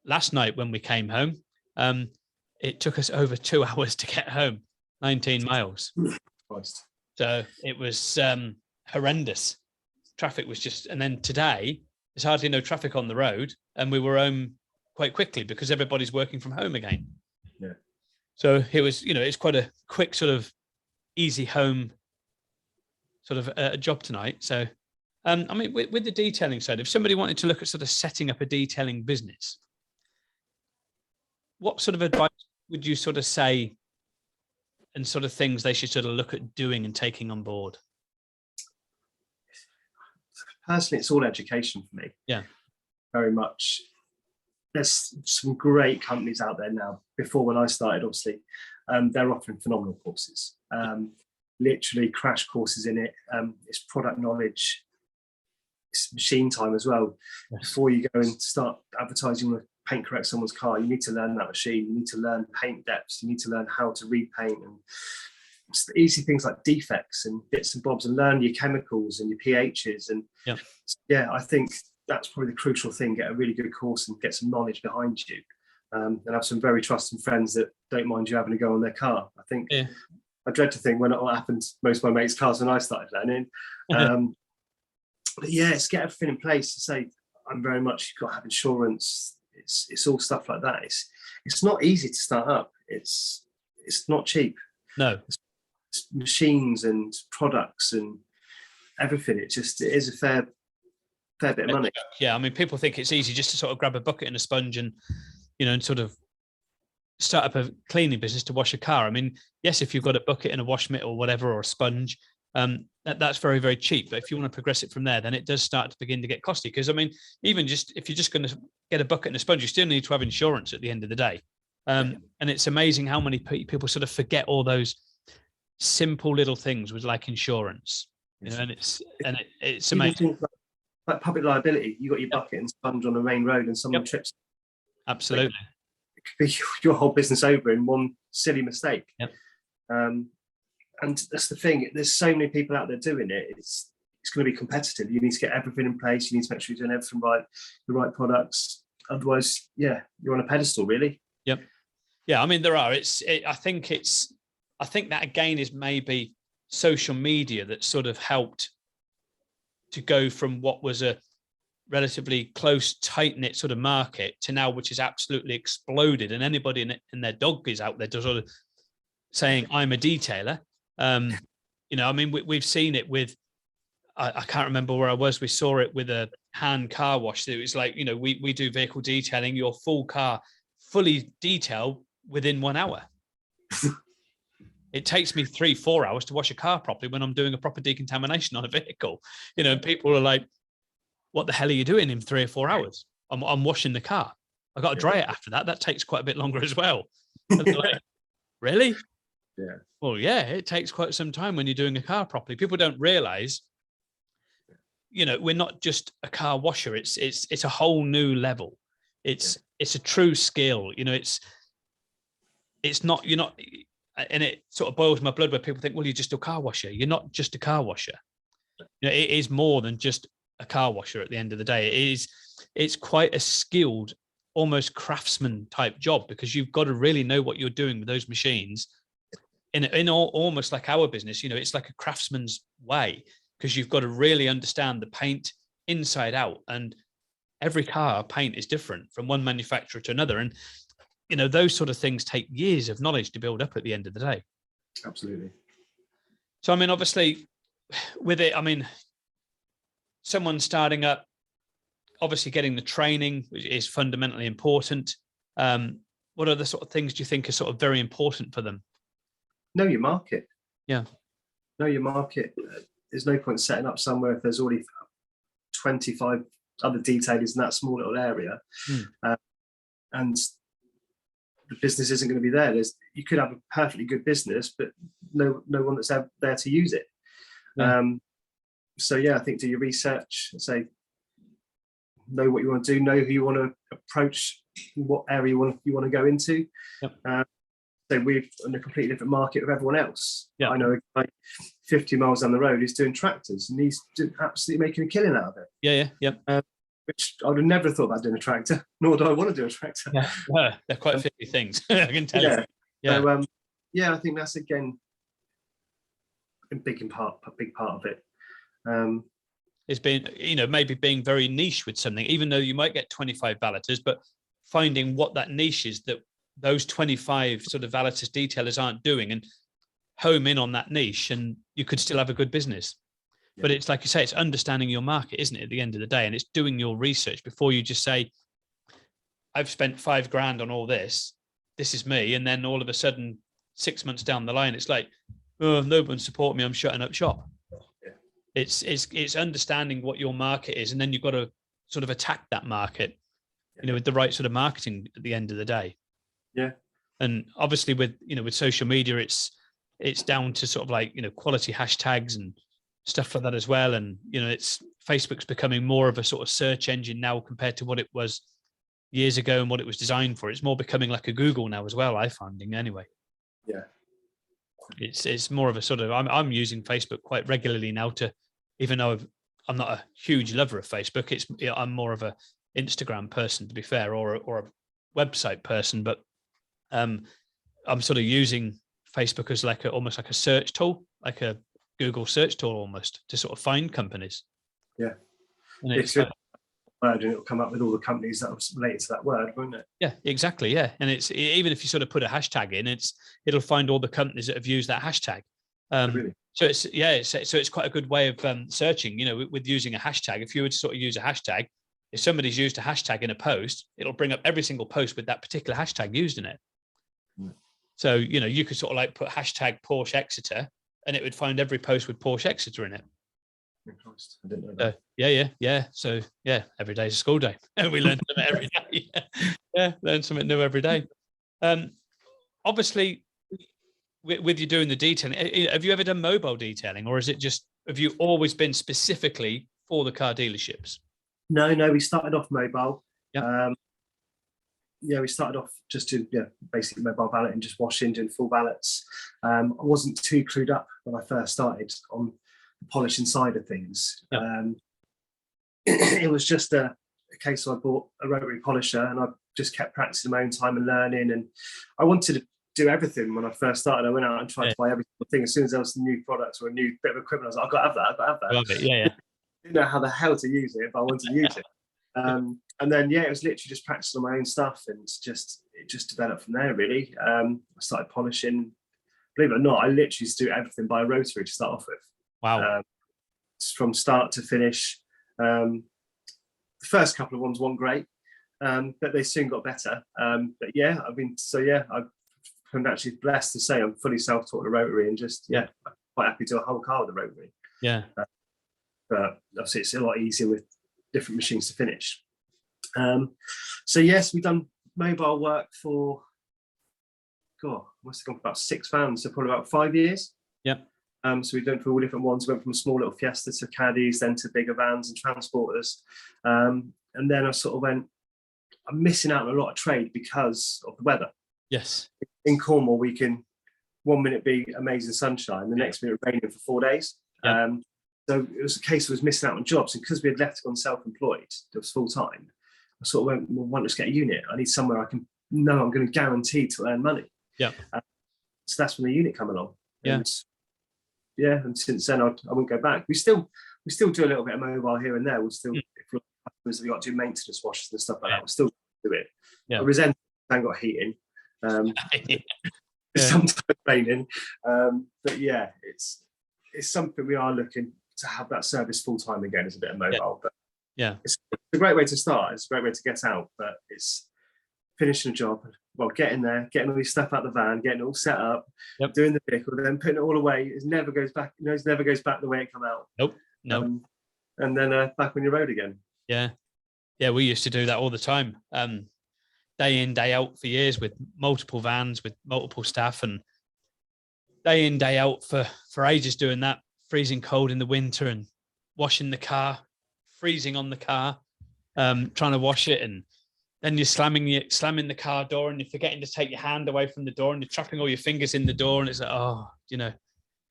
last night when we came home, it took us over 2 hours to get home, 19 miles. Christ. So it was horrendous. Traffic was just, and then today there's hardly no traffic on the road, and we were home quite quickly because everybody's working from home again. Yeah. So it was, you know, it's quite a quick sort of easy home sort of a job tonight. So, I mean, with the detailing side, if somebody wanted to look at sort of setting up a detailing business, what sort of advice would you sort of say and sort of things they should sort of look at doing and taking on board? Personally, it's all education for me. Yeah. Very much. There's some great companies out there now. Before when I started, obviously, they're offering phenomenal courses. Literally crash courses in it. It's product knowledge. It's machine time as well. Yes. Before you go and start advertising with paint correct someone's car, you need to learn that machine. You need to learn paint depths. You need to learn how to repaint and easy things like defects and bits and bobs, and learn your chemicals and your pHs. And I think that's probably the crucial thing. Get a really good course and get some knowledge behind you, and have some very trusted friends that don't mind you having a go on their car. I think I dread to think when it all happened to most of my mates' cars when I started learning. But it's get everything in place to say, I'm very much, you've got to have insurance. It's all stuff like that. It's not easy to start up. It's not cheap. No. It's machines and products and everything. It is a fair bit of money. Yeah, I mean, people think it's easy just to sort of grab a bucket and a sponge and, you know, and sort of start up a cleaning business to wash a car. I mean, yes, if you've got a bucket and a wash mitt or whatever, or a sponge, that's very, very cheap. But if you want to progress it from there, then it does start to begin to get costly. Because I mean, even just if you're just going to get a bucket and a sponge, you still need to have insurance at the end of the day. And it's amazing how many people sort of forget all those simple little things with like insurance. You know, and it's amazing. Like public liability, you got your bucket and sponge on the main road, and someone trips. Absolutely. It could be your whole business over in one silly mistake. Yep. And that's the thing. There's so many people out there doing it. It's going to be competitive. You need to get everything in place. You need to make sure you're doing everything right, the right products. Otherwise, you're on a pedestal, really. Yep. Yeah, I mean, there are. I think that again is maybe social media that sort of helped to go from what was a relatively close, tight-knit sort of market to now, which is absolutely exploded. And anybody in their dog is out there just sort of saying, I'm a detailer. You know, I mean, we've seen it with, I can't remember where I was. We saw it with a hand car wash. It was like, you know, we do vehicle detailing, your full car fully detailed within 1 hour. It takes me 3-4 hours to wash a car properly when I'm doing a proper decontamination on a vehicle. You know, and people are like, what the hell are you doing in 3 or 4 hours? I'm washing the car. I've got to dry it after that. That takes quite a bit longer as well. And they're like, really? Yeah. Well, yeah, it takes quite some time when you're doing a car properly. People don't realize, you know, we're not just a car washer. It's a whole new level. It's a true skill. You know, it's not, you're not, and it sort of boils my blood where people think, well, you're just a car washer. You're not just a car washer. You know, it is more than just a car washer at the end of the day. It's quite a skilled, almost craftsman type job, because you've got to really know what you're doing with those machines almost like our business, it's like a craftsman's way, because you've got to really understand the paint inside out, and every car paint is different from one manufacturer to another. And, those sort of things take years of knowledge to build up at the end of the day. Absolutely. So, obviously with it, someone starting up, obviously getting the training is fundamentally important. What other sort of things do you think are sort of very important for them? Know your market. Yeah. Know your market. There's no point setting up somewhere if there's already 25 other detailers in that small little area. And the business isn't going to be there. You could have a perfectly good business, but no one that's there to use it. Yeah. So yeah, I think do your research, say, know what you want to do, know who you want to approach, what area you want to go into. Yep. So we're in a completely different market with everyone else. Yeah. I know a guy 50 miles down the road is doing tractors, and he's absolutely making a killing out of it. Yeah. Which I would have never thought about doing a tractor, nor do I want to do a tractor. Yeah, they're quite 50 things, I can tell you. Yeah. So, I think that's again a big part of it. It's been, maybe being very niche with something, even though you might get 25 valeters, but finding what that niche is that those 25 sort of valeters detailers aren't doing, and home in on that niche, and you could still have a good business. Yeah. But it's like you say, it's understanding your market, isn't it, at the end of the day? And it's doing your research before you just say, I've spent $5,000 on all this. This is me. And then all of a sudden, 6 months down the line, it's like, oh, no one support me, I'm shutting up shop. Yeah. It's understanding what your market is, and then you've got to sort of attack that market, with the right sort of marketing at the end of the day. Yeah. And obviously with social media, it's down to sort of like, quality hashtags and stuff like that as well. And, Facebook's becoming more of a sort of search engine now compared to what it was years ago and what it was designed for. It's more becoming like a Google now as well, I'm finding anyway. Yeah. It's more of a sort of, I'm using Facebook quite regularly now even though I'm not a huge lover of Facebook, I'm more of a Instagram person, to be fair, or a website person, but I'm sort of using Facebook as almost like a search tool, like a Google search tool almost, to sort of find companies. Yeah. And it's a word, and it'll come up with all the companies that are related to that word, won't it? Yeah, exactly. Yeah. And it's, even if you sort of put a hashtag in, it'll find all the companies that have used that hashtag. Really? So it's quite a good way of searching, with using a hashtag. If you were to sort of use a hashtag, if somebody's used a hashtag in a post, it'll bring up every single post with that particular hashtag used in it. Mm. So, you could sort of like put hashtag Porsche Exeter, and it would find every post with Porsche Exeter in it. I didn't know that. Yeah. So yeah, every day is a school day. We learn something every day. Yeah, learn something new every day. Obviously, with you doing the detailing, have you ever done mobile detailing, or have you always been specifically for the car dealerships? No, we started off mobile. Yeah. We started off just to basically mobile valet and just washing, doing full valets. I wasn't too clued up when I first started on the polishing side of things. Yeah. It was just a case I bought a rotary polisher, and I just kept practicing my own time and learning. And I wanted to do everything when I first started. I went out and tried to buy every single thing. As soon as there was a new product or a new bit of equipment, I was like, I've got to have that. Love it. Yeah. Didn't know how the hell to use it, but I wanted to use it. And then it was literally just practicing on my own stuff, and it just developed from there, really. I started polishing. Believe it or not, I literally just do everything by rotary to start off with. Wow. From start to finish. The first couple of ones weren't great, but they soon got better. I'm actually blessed to say I'm fully self-taught with rotary, and I'm quite happy to do a whole car with a rotary. Yeah. But obviously it's a lot easier with different machines to finish. So yes, we've done mobile work for, must have gone for about 6 vans, so probably about 5 years. Yeah. So we've done for all different ones. We went from a small little Fiesta to caddies, then to bigger vans and transporters. And then I sort of went, I'm missing out on a lot of trade because of the weather. Yes. In Cornwall, we can 1 minute be amazing sunshine, the next minute raining for 4 days. Yeah. So it was a case of missing out on jobs, and because we had left to go self-employed, it was full time. I sort of went, well, why not just get a unit? I need somewhere I can know I'm going to guarantee to earn money. Yeah. So that's when the unit come along. Yeah. And since then I wouldn't go back. We still do a little bit of mobile here and there. We'll still, if we got to do maintenance washes and stuff like that, we'll still do it. Yeah. I resent I haven't got heating. Sometimes raining. But yeah, it's something we are looking to have that service full time again as a bit of mobile. But yeah, it's a great way to start. It's a great way to get out, but it's finishing a job. Well, getting there, getting all your stuff out the van, getting it all set up, doing the vehicle, then putting it all away. It never goes back. It never goes back the way it came out. Nope. And then back on your road again. Yeah. We used to do that all the time, day in, day out for years with multiple vans, with multiple staff, and day in, day out for ages doing that. Freezing cold in the winter and washing the car, freezing on the car, trying to wash it, and then you're slamming the car door and you're forgetting to take your hand away from the door and you're trapping all your fingers in the door, and it's like,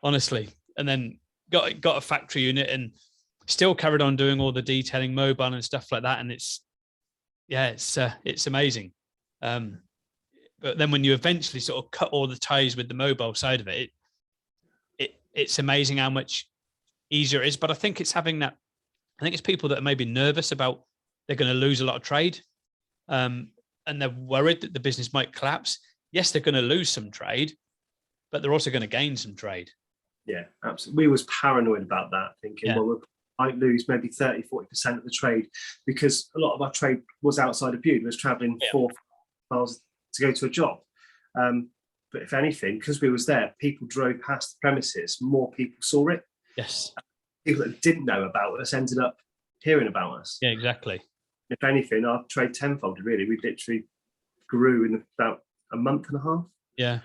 honestly. And then got a factory unit and still carried on doing all the detailing, mobile and stuff like that. And it's amazing. But then when you eventually sort of cut all the ties with the mobile side of it, it's amazing how much easier it is. But I think it's people that are maybe nervous about they're going to lose a lot of trade. And they're worried that the business might collapse. Yes, they're going to lose some trade, but they're also going to gain some trade. Yeah, absolutely. We was paranoid about that, thinking, well, we might lose maybe 30-40% of the trade, because a lot of our trade was outside of Bude. We was travelling 4 miles to go to a job. But if anything, because we was there, people drove past the premises, more people saw it. Yes. People that didn't know about us ended up hearing about us. Yeah, exactly. If anything, our trade tenfolded, really. We literally grew in about a month and a half. Yeah.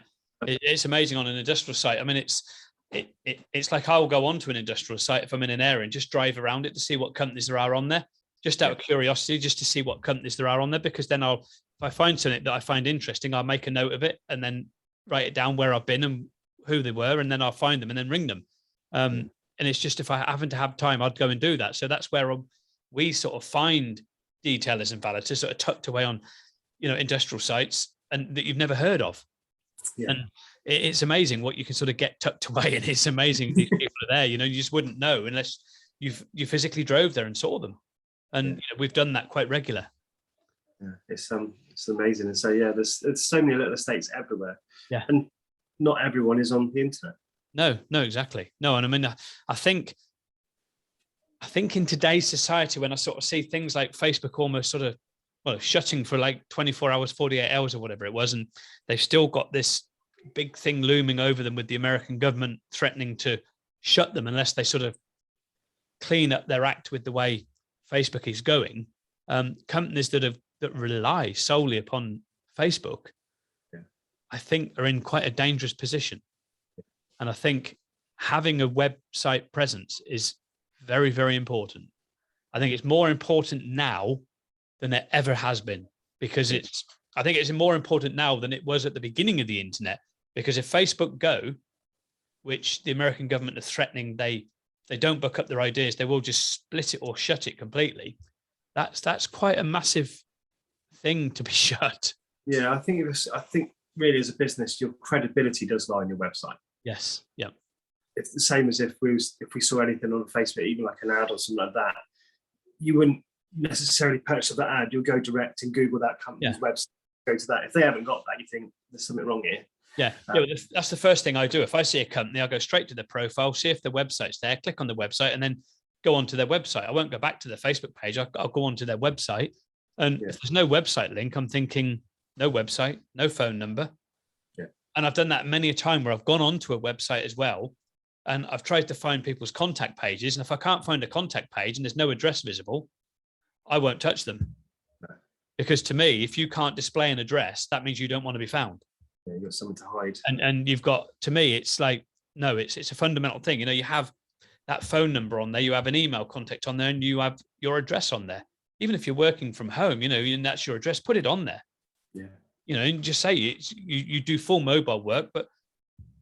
It's amazing on an industrial site. I mean, it's like I'll go onto an industrial site if I'm in an area and just drive around it to see what companies there are on there, just out of curiosity, just to see what companies there are on there, because then if I find something that I find interesting, I'll make a note of it and then write it down where I've been and who they were, and then I'll find them and then ring them. And it's just, if I happen to have time, I'd go and do that. So that's where we sort of find detailers and validators sort of tucked away on, industrial sites and that you've never heard of. Yeah. And it's amazing what you can sort of get tucked away, and it's amazing these people are there. You just wouldn't know unless you physically drove there and saw them. And we've done that quite regular. Yeah, it's amazing. And so there's so many little estates everywhere. Yeah, and not everyone is on the internet. No, exactly. No, and I mean, I think in today's society, when I sort of see things like Facebook almost sort of shutting for like 24 hours, 48 hours or whatever it was, and they've still got this big thing looming over them with the American government threatening to shut them unless they sort of clean up their act with the way Facebook is going. Companies that rely solely upon Facebook, I think, are in quite a dangerous position. And I think having a website presence is very, very important. I think it's more important now than it ever has been, because I think it's more important now than it was at the beginning of the internet, because if Facebook go, which the American government are threatening, they don't back up their ideas, they will just split it or shut it completely. That's quite a massive thing to be shut. Yeah, I think really as a business, your credibility does lie on your website. Yes. Yeah. It's the same as if we saw anything on Facebook, even like an ad or something like that, you wouldn't necessarily purchase that ad. You'll go direct and Google that company's website, go to that. If they haven't got that, you think there's something wrong here. Yeah, that's the first thing I do. If I see a company, I'll go straight to their profile, see if their website's there, click on the website, and then go onto their website. I won't go back to their Facebook page. I'll go onto their website. And if there's no website link, I'm thinking no website, no phone number. Yeah. And I've done that many a time where I've gone onto a website as well, and I've tried to find people's contact pages. And if I can't find a contact page and there's no address visible, I won't touch them. No. Because to me, if you can't display an address, that means you don't want to be found. Yeah, you've got something to hide. And you've got, to me, it's like, no, it's a fundamental thing. You have that phone number on there, you have an email contact on there, and you have your address on there. Even if you're working from home, and that's your address, put it on there. Yeah. And just say you do full mobile work, but,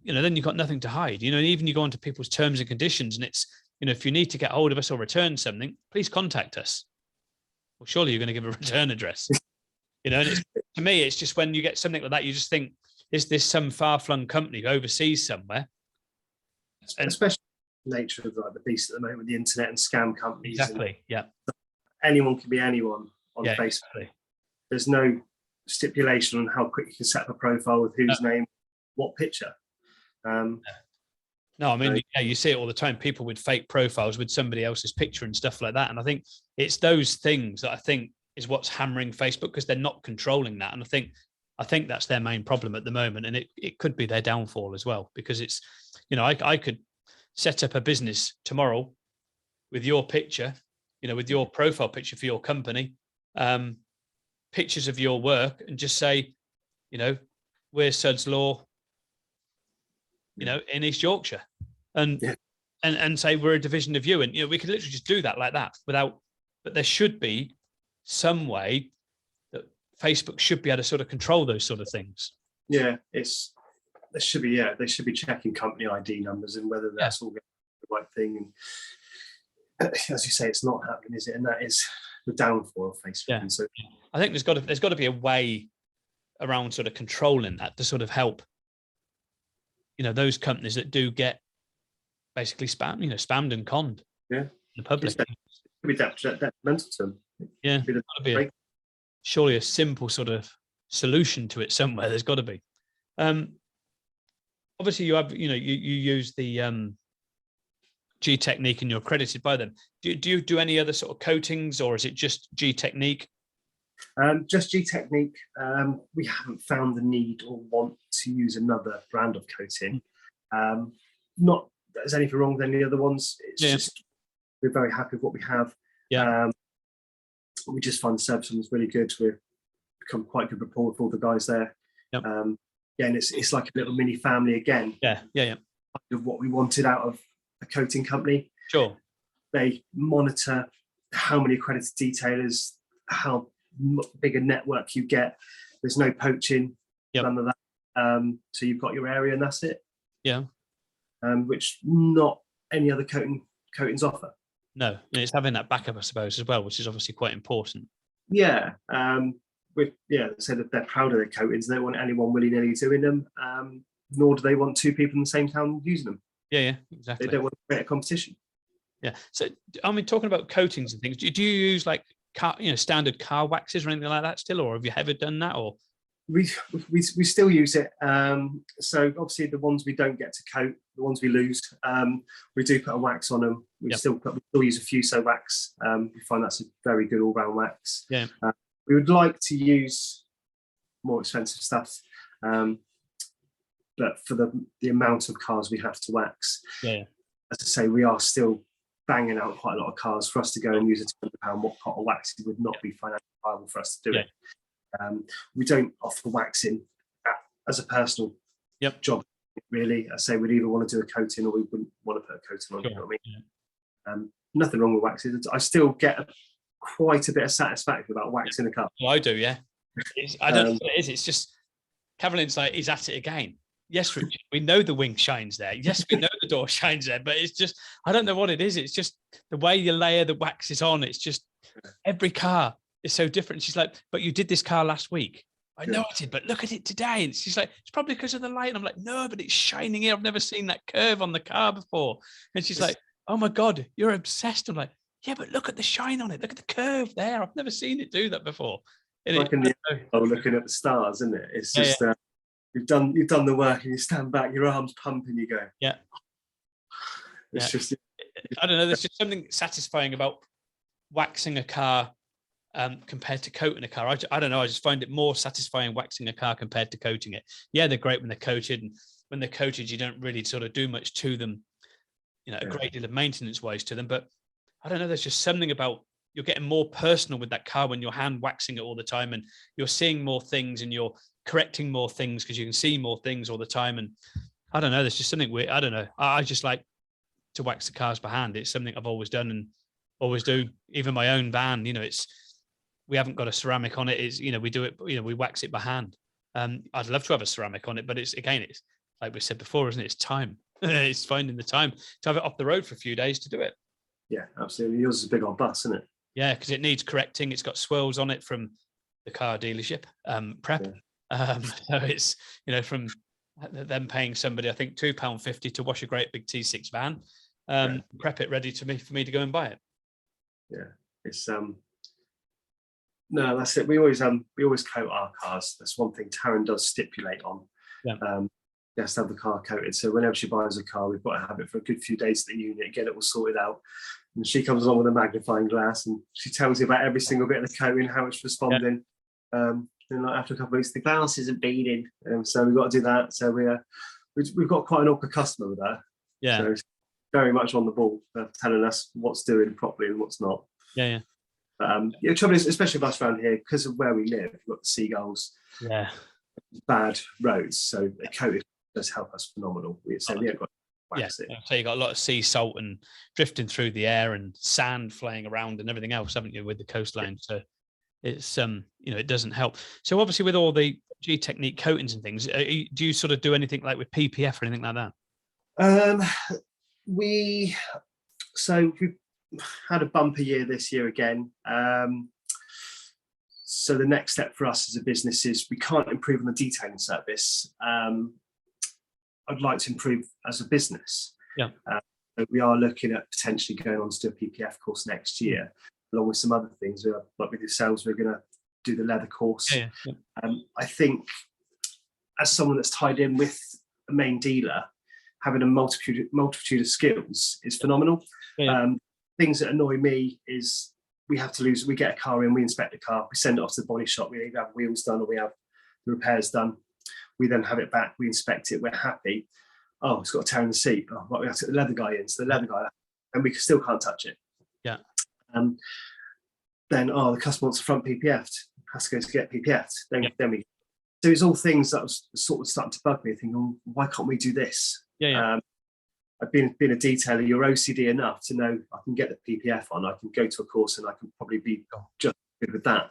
then you've got nothing to hide. And even you go onto people's terms and conditions, and it's, if you need to get hold of us or return something, please contact us. Well, surely you're going to give a return address. And to me, it's just when you get something like that, you just think, is this some far-flung company overseas somewhere? And especially the nature of like the beast at the moment with the internet and scam companies. Exactly. Yeah. Anyone can be anyone on Facebook. Exactly. There's no stipulation on how quick you can set up a profile with whose name, what picture. No, I mean, you see it all the time. People with fake profiles with somebody else's picture and stuff like that. And I think it's those things that I think is what's hammering Facebook, because they're not controlling that. And I think that's their main problem at the moment. And it could be their downfall as well, because it's, I could set up a business tomorrow with your picture, with your profile picture for your company, pictures of your work, and just say, we're Suds Law, in East Yorkshire, and say we're a division of you. And, we could literally just do that like that but there should be some way that Facebook should be able to sort of control those sort of things. Yeah, they should be checking company ID numbers and whether that's all the right thing. And as you say, it's not happening, is it? And that is the downfall of Facebook. Yeah. And so I think there's got to be a way around sort of controlling that to sort of help, those companies that do get basically spammed and conned. Yeah. In the public. It could be detrimental to them. Yeah. There's got to be surely a simple sort of solution to it somewhere. There's got to be. Obviously you have, you use the G Technique and you're accredited by them. Do you do any other sort of coatings, or is it just G Technique? Just G Technique. We haven't found the need or want to use another brand of coating. Not that there's anything wrong with any other ones. It's just we're very happy with what we have. Yeah. We just find the service was really good. We've become quite good rapport with all the guys there. Yep. And it's like a little mini family again. Yeah. Of what we wanted out of a coating company. Sure. They monitor how many accredited detailers, how big a network you get. There's no poaching, none of that. So you've got your area and that's it. Yeah. Which not any other coatings offer. No, and it's having that backup, I suppose, as well, which is obviously quite important. Yeah. So that they're proud of their coatings. They don't want anyone willy-nilly doing them, nor do they want two people in the same town using them. Yeah, exactly. They don't want to create a competition. Yeah. So, talking about coatings and things, do you use like standard car waxes or anything like that still, or have you ever done that? Or we still use it. So obviously the ones we don't get to coat, the ones we lose, we do put a wax on them. We still use a Fuso wax. We find that's a very good all-round wax. Yeah. We would like to use more expensive stuff, but for the amount of cars we have to wax, as I say, we are still banging out quite a lot of cars. For us to go and use a £200 pot of wax, it would not be financially viable for us to do it. We don't offer waxing as a personal job, really. I say we'd either want to do a coating or we wouldn't want to put a coating on. Sure. You know what I mean? Nothing wrong with waxing. I still get quite a bit of satisfaction about waxing a car. Well, I do, yeah. I don't know what it is. It's just Carolin's like, he's at it again. Yes, Richard, we know the wing shines there. Yes, we know the door shines there, but it's just, I don't know what it is. It's just the way you layer the waxes on. It's just every car is so different. She's like, but you did this car last week. I know I did, but look at it today. And she's like, it's probably because of the light. And I'm like, no, but it's shining here. I've never seen that curve on the car before. And she's like, oh my God, you're obsessed. I'm like, yeah, but look at the shine on it. Look at the curve there. I've never seen it do that before. Like looking at the stars, isn't it? It's just, you've done the work and you stand back, your arms pump and you go. Yeah. It's just, I don't know. There's just something satisfying about waxing a car compared to coating a car. I don't know. I just find it more satisfying waxing a car compared to coating it. Yeah, they're great when they're coated, and when they're coated, you don't really sort of do much to them, a great deal of maintenance wise to them. But I don't know. There's just something about you're getting more personal with that car when you're hand waxing it all the time, and you're seeing more things and you're correcting more things because you can see more things all the time. And I don't know. There's just something weird. I don't know. I just like to wax the cars by hand. It's something I've always done and always do. Even my own van, we haven't got a ceramic on it. It's, we do it, we wax it by hand. I'd love to have a ceramic on it, but it's like we said before, isn't it? It's time. It's finding the time to have it off the road for a few days to do it. Yeah, absolutely. Yours is a big old bus, isn't it? Yeah, because it needs correcting. It's got swirls on it from the car dealership prep. So it's, you know, from them paying somebody, I think £2.50 to wash a great big T6 van, prep it ready for me to go and buy it. Yeah, it's no, that's it. We always coat our cars. That's one thing Taryn does stipulate on. Yeah. Has to have the car coated. So whenever she buys a car, we've got to have it for a good few days at the unit, get it all sorted out. And she comes along with a magnifying glass and she tells you about every single bit of the coating, how it's responding. Then like after a couple of weeks, the glass isn't beading, so we've got to do that. So we've got quite an awkward customer with that. Yeah. So it's very much on the ball, telling us what's doing properly and what's not. Yeah. The trouble is, especially with us around here, because of where we live, we've got the seagulls, bad roads, so the coating does help us phenomenal. So we have got so you got a lot of sea salt and drifting through the air and sand flying around and everything else, haven't you, with the coastline? So it's it doesn't help. So obviously with all the G Technique coatings and things, do you sort of do anything like with PPF or anything like that? We've had a bumper year this year again. So the next step for us as a business is we can't improve on the detailing service. I'd like to improve as a business. We are looking at potentially going on to do a PPF course next year, along with some other things. Like with yourselves, we're going to do the leather course. I think as someone that's tied in with a main dealer, having a multitude of skills is phenomenal. Things that annoy me is we get a car in, we inspect the car, we send it off to the body shop, we either have wheels done or we have the repairs done. We then have it back, we inspect it, we're happy. Oh, it's got a tear in the seat. Oh, well, we have to get the leather guy in. So the leather guy, and we still can't touch it. Then, the customer wants the front PPF'd, has to go to get PPF'd. Then we. So it's all things that was sort of starting to bug me, thinking, oh, why can't we do this? I've been a detailer, you're OCD enough to know I can get the PPF on, I can go to a course and I can probably be just good with that.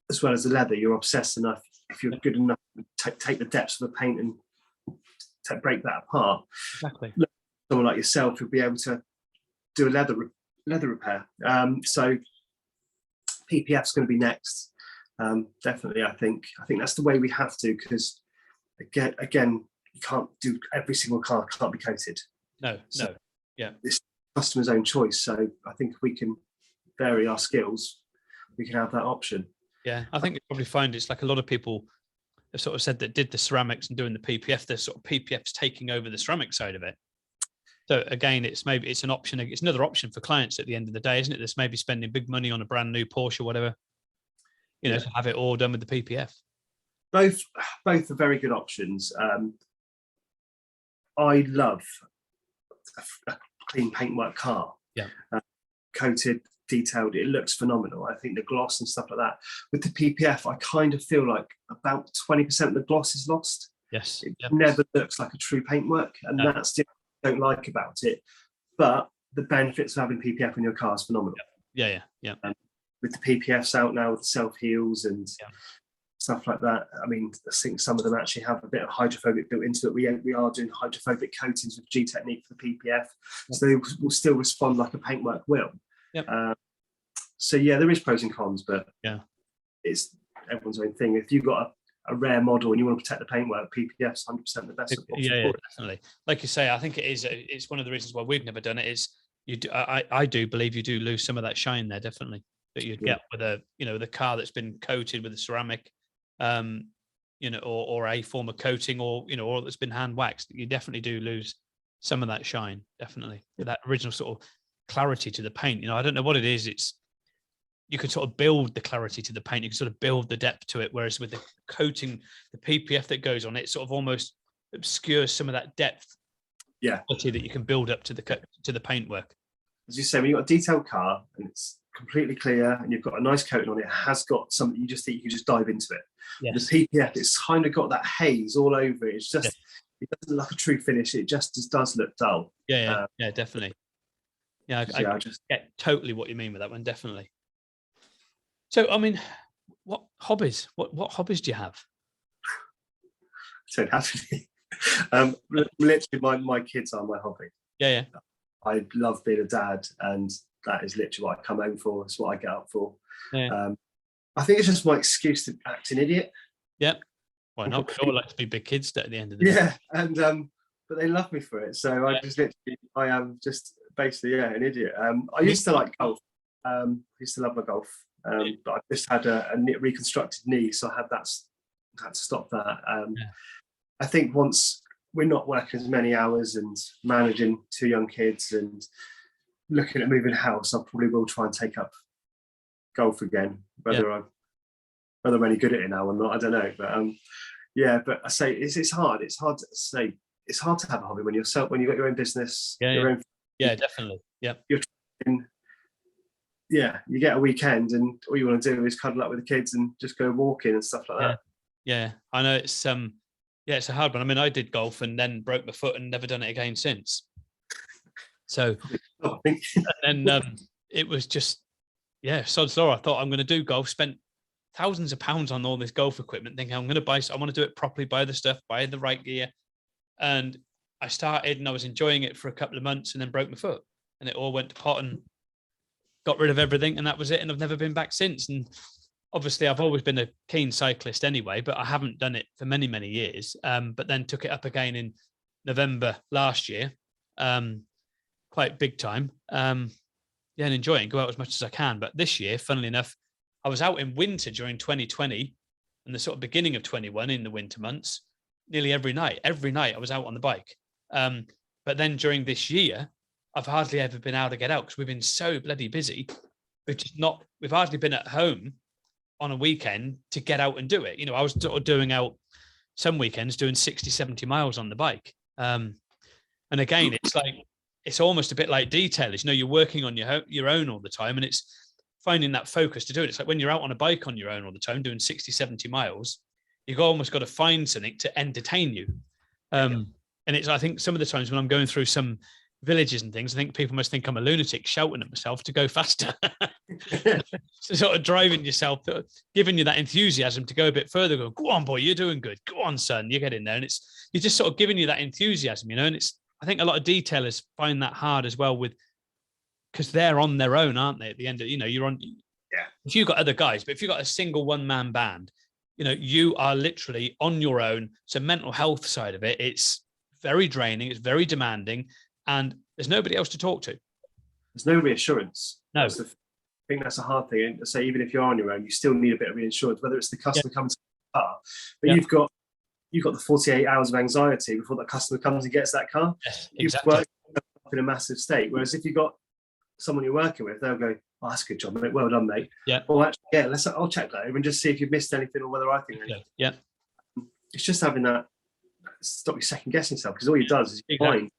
As well as the leather, you're obsessed enough, if you're good enough to take the depths of the paint and break that apart. Someone like yourself would be able to do a leather repair. So PPF's going to be next. Definitely, I think that's the way we have to, because again, you can't do every single car can't be coated. It's customer's own choice. So I think if we can vary our skills, we can have that option. I think you probably find it's like a lot of people have sort of said that did the ceramics and doing the PPF, the sort of PPF's taking over the ceramic side of it. So again, it's an option. It's another option for clients at the end of the day, isn't it? That's maybe spending big money on a brand new Porsche or whatever, to have it all done with the PPF. Both are very good options. I love a clean paintwork car. Coated, detailed, it looks phenomenal. I think the gloss and stuff like that. With the PPF, I kind of feel like about 20% of the gloss is lost. It never looks like a true paintwork, and that's the thing I don't like about it. But the benefits of having PPF in your car is phenomenal. With the PPFs out now with self-heals and stuff like that, I mean, I think some of them actually have a bit of hydrophobic built into it. We are doing hydrophobic coatings with G Technique for the PPF, so they will still respond like a paintwork will. So there is pros and cons, but it's everyone's own thing. If you've got a rare model and you want to protect the paintwork, PPF's 100% the best. Definitely. Like you say, I think it's one of the reasons why we've never done it is I do believe you do lose some of that shine there, definitely, that you'd get with the car that's been coated with a ceramic, or a form of coating, or that's been hand waxed. You definitely do lose some of that shine, definitely, with that original sort of clarity to the paint. I don't know what it is. You can sort of build the clarity to the paint. You can sort of build the depth to it. Whereas with the coating, the PPF that goes on it, sort of almost obscures some of that depth. That you can build up to the paintwork. As you say, when you've got a detailed car and it's completely clear and you've got a nice coating on it, has got something you just think you can just dive into it. The PPF, it's kind of got that haze all over it. It's just it doesn't look like a true finish. It just does look dull. Definitely. I just get totally what you mean with that one, definitely. So, I mean, what hobbies? What hobbies do you have? I don't have any. Literally, my kids are my hobby. I love being a dad, and that is literally what I come home for. It's what I get up for. I think it's just my excuse to act an idiot. Yeah. Why not? We all like to be big kids at the end of the day. Yeah, and but they love me for it. So I just literally, I am just basically an idiot. I used to like golf. I used to love my golf, but I just had a reconstructed knee, so I had to stop that. I think once we're not working as many hours and managing 2 young kids and looking at moving house, I probably will try and take up golf again. Whether I'm any good at it now or not, I don't know. But but I say it's hard. It's hard to say. It's hard to have a hobby when you've got your own business. Own, definitely. Yeah. You're you get a weekend and all you want to do is cuddle up with the kids and just go walking and stuff like that. Yeah, I know it's it's a hard one. I mean, I did golf and then broke my foot and never done it again since. So, and then it was just sod's law. I thought I'm going to do golf. Spent thousands of pounds on all this golf equipment, thinking I want to do it properly, buy the stuff, buy the right gear. And I started and I was enjoying it for a couple of months and then broke my foot and it all went to pot and got rid of everything. And that was it. And I've never been back since. And obviously I've always been a keen cyclist anyway, but I haven't done it for many, many years. But then took it up again in November last year, quite big time. And enjoying, go out as much as I can. But this year, funnily enough, I was out in winter during 2020 and the sort of beginning of 21 in the winter months, nearly every night I was out on the bike. But then during this year, I've hardly ever been able to get out because we've been so bloody busy. We've hardly been at home on a weekend to get out and do it. I was sort of doing out some weekends, doing 60, 70 miles on the bike. And again, it's almost a bit like detailers. You're working on your own all the time and it's finding that focus to do it. It's like when you're out on a bike on your own all the time, doing 60, 70 miles, you've almost got to find something to entertain you. And I think some of the times when I'm going through some villages and things, I think people must think I'm a lunatic shouting at myself to go faster. So sort of driving yourself, giving you that enthusiasm to go a bit further, going, go on, boy, you're doing good. Go on, son, you get in there. And you're just sort of giving you that enthusiasm, and I think a lot of detailers find that hard as well because they're on their own, aren't they? At the end of, you're on, if you've got other guys, but if you've got a single one-man band, you are literally on your own. So mental health side of it, it's very draining. It's very demanding. And there's nobody else to talk to. There's no reassurance. No. I think that's a hard thing. And say, even if you're on your own, you still need a bit of reassurance, whether it's the customer comes to the car, but you've got the 48 hours of anxiety before that customer comes and gets that car. Yes, exactly. You've worked in a massive state. Whereas if you've got someone you're working with, they'll go, oh, that's a good job, mate. Well done, mate. Yeah. Or actually, I'll check that over and just see if you've missed anything or whether I think. Yeah. It's just having that, stop you second guessing yourself, because all it does is your mind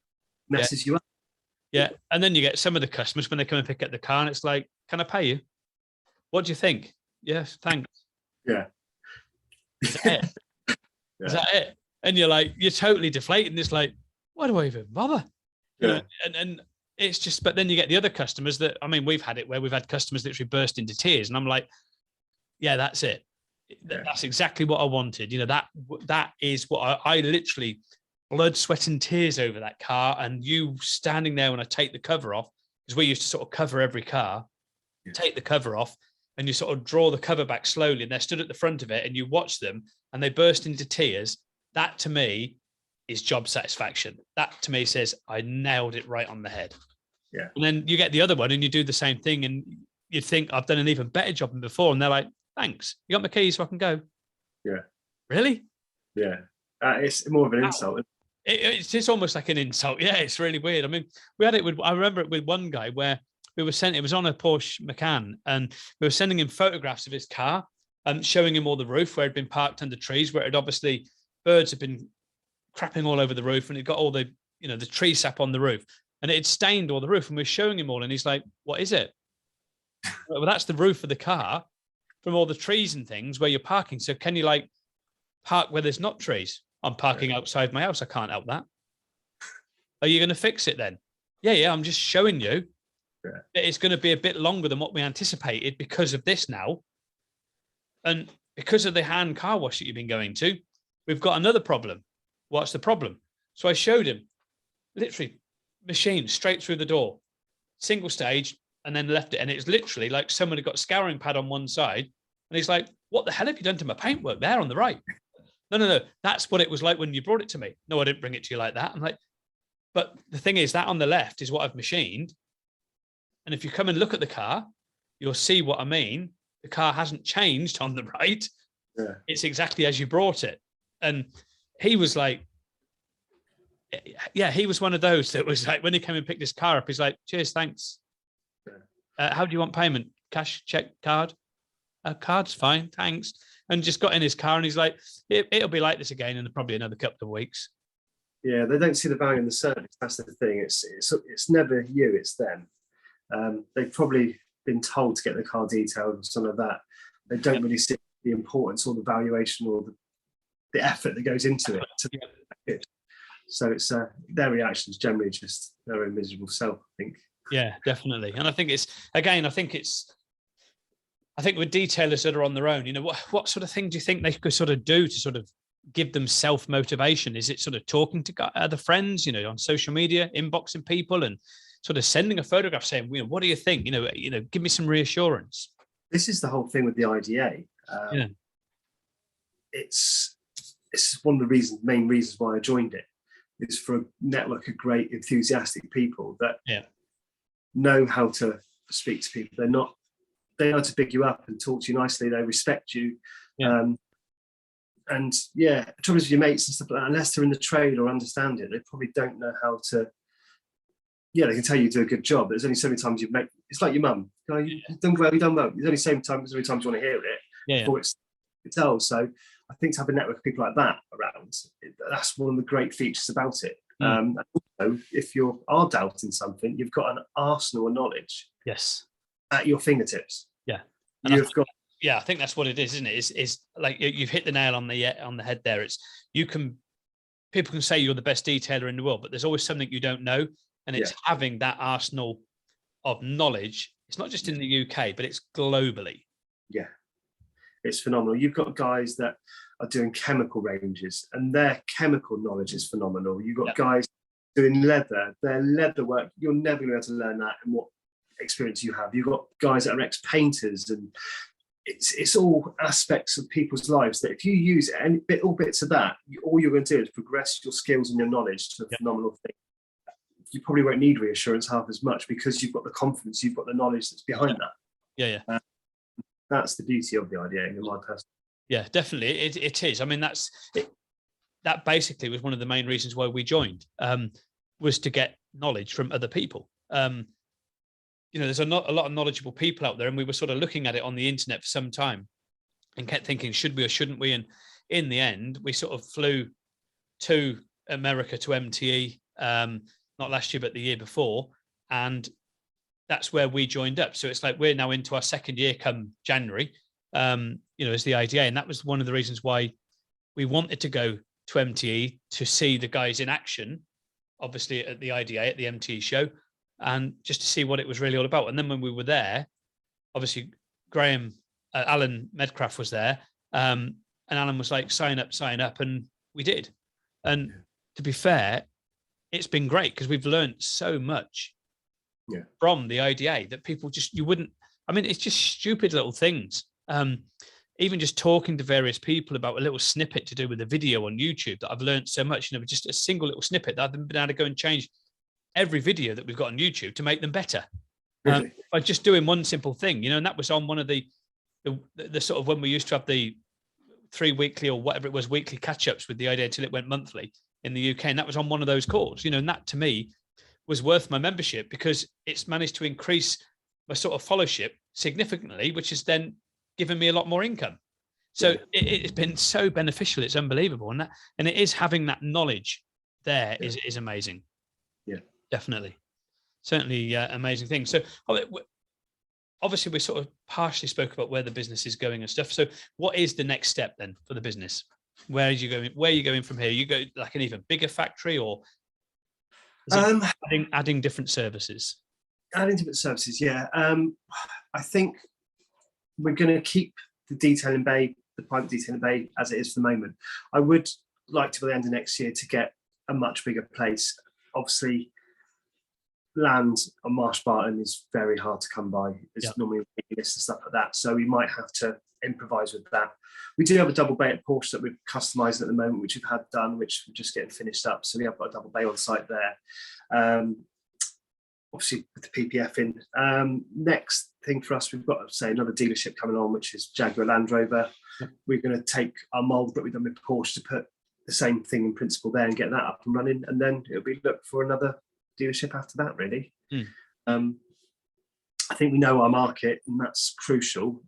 messes you up. Yeah. And then you get some of the customers when they come and pick up the car and it's like, can I pay you? What do you think? Yes, thanks. Yeah. Is that it? Is that it? And you're totally deflated. And it's like, why do I even bother? Yeah. And it's just, but then you get the other customers that, we've had it where we've had customers literally burst into tears. And I'm like, yeah, that's it. Yeah. That's exactly what I wanted. That is what I literally blood, sweat and tears over that car. And you standing there when I take the cover off, because we used to sort of cover every car, take the cover off and you sort of draw the cover back slowly and they're stood at the front of it and you watch them and they burst into tears. That to me is job satisfaction. That to me says I nailed it right on the head. Yeah. And then you get the other one and you do the same thing and you think I've done an even better job than before. And they're like, thanks. You got my keys so I can go. Yeah. Really? Yeah. It's more of an insult. It's just almost like an insult. Yeah, it's really weird. We had it I remember it with one guy where it was on a Porsche Macan and we were sending him photographs of his car and showing him all the roof where it had been parked under trees, where it obviously birds had been crapping all over the roof and it got all the, the tree sap on the roof and it had stained all the roof and we're showing him all and he's like, what is it? Well, that's the roof of the car from all the trees and things where you're parking. So can you park where there's not trees? I'm parking outside my house. I can't help that. Are you going to fix it then? Yeah. I'm just showing you that it's going to be a bit longer than what we anticipated because of this now. And because of the hand car wash that you've been going to, we've got another problem. What's the problem? So I showed him literally machine straight through the door, single stage, and then left it. And it's literally like someone had got a scouring pad on one side. And he's like, what the hell have you done to my paintwork there on the right? No, that's what it was like when you brought it to me. No, I didn't bring it to you like that. I'm like, but the thing is, that on the left is what I've machined. And if you come and look at the car, you'll see what I mean. The car hasn't changed on the right. Yeah. It's exactly as you brought it. And he was like, yeah, he was one of those that was like, when he came and picked his car up, he's like, cheers, thanks. How do you want payment? Cash, check, card? Card's fine, thanks. And just got in his car and he's like, it'll be like this again in probably another couple of weeks. Yeah, they don't see the value in the service. That's the thing. It's never you, it's them. They've probably been told to get the car detailed and some of that. They don't really see the importance or the valuation or the effort that goes into it. So it's their reactions generally just their own miserable self, I think. Yeah, definitely. And I think it's with detailers that are on their own, you know, what sort of thing do you think they could sort of do to sort of give them self-motivation? Is it sort of talking to other friends, you know, on social media, inboxing people and sort of sending a photograph saying, you know, what do you think? You know, give me some reassurance. This is the whole thing with the IDA. It's one of the main reasons why I joined it, is for a network of great, enthusiastic people that know how to speak to people. They know to pick you up and talk to you nicely. They respect you. The trouble is with your mates and stuff like that, unless they're in the trade or understand it, they probably don't know how to. Yeah, they can tell you do a good job. There's only so many times it's like your mum. You've done well, you've done well. There's only so many times you want to hear it before it's told. So I think to have a network of people like that around, that's one of the great features about it. Also, if you are doubting something, you've got an arsenal of knowledge. Yes. At your fingertips. Yeah. I think that's what it is, isn't it? It's like you've hit the nail on the head there. People can say you're the best detailer in the world, but there's always something you don't know. And it's having that arsenal of knowledge. It's not just in the UK, but it's globally. Yeah. It's phenomenal. You've got guys that are doing chemical ranges and their chemical knowledge is phenomenal. You've got guys doing leather, their leather work. You're never going to be able to learn that in what experience you have. You've got guys that are ex-painters, and it's all aspects of people's lives that if you use all bits of that, all you're going to do is progress your skills and your knowledge to a phenomenal thing. You probably won't need reassurance half as much because you've got the confidence, you've got the knowledge that's behind that. That's the beauty of the idea, in my personal. Yeah, definitely, it is. I mean, that basically was one of the main reasons why we joined, was to get knowledge from other people. You know, there's a lot of knowledgeable people out there, and we were sort of looking at it on the internet for some time and kept thinking, should we or shouldn't we? And in the end, we sort of flew to America to MTE, not last year, but the year before. And that's where we joined up. So it's like we're now into our second year come January, you know, as the IDA. And that was one of the reasons why we wanted to go to MTE, to see the guys in action, obviously at the IDA, at the MTE show, and just to see what it was really all about. And then when we were there, obviously Alan Medcraft was there, and Alan was like, sign up. And we did. And to be fair, it's been great because we've learned so much from the IDA that people it's just stupid little things. Even just talking to various people about a little snippet to do with a video on YouTube that I've learned so much, you know, just a single little snippet that I've been able to go and change every video that we've got on YouTube to make them better. Really? By just doing one simple thing, you know, and that was on one of the sort of when we used to have the 3 weekly or whatever it was, weekly catch-ups with the IDA until it went monthly in the UK. And that was on one of those calls, you know, and that to me was worth my membership because it's managed to increase my sort of followership significantly, which has then given me a lot more income. So it's been so beneficial. It's unbelievable. And it is having that knowledge there is amazing. Yeah, definitely. Certainly amazing thing. So obviously we sort of partially spoke about where the business is going and stuff. So what is the next step then for the business? Where are you going? Where are you going from here? You go like an even bigger factory, or adding different services? Adding different services, yeah. I think we're going to keep the detailing bay, the private detailing bay, as it is for the moment. I would like to, by the end of next year, to get a much bigger place. Obviously, land on Marsh Barton is very hard to come by. There's normally waiting lists and stuff like that. So we might have to improvise with that. We do have a double bay at Porsche that we're customizing at the moment, which we've had done, which we're just getting finished up. So we have got a double bay on site there. Obviously with the PPF in. Next thing for us, we've got, say, another dealership coming on, which is Jaguar Land Rover. We're going to take our mould that we've done with Porsche to put the same thing in principle there and get that up and running, and then it'll be look for another dealership after that, really. I think we know our market, and that's crucial.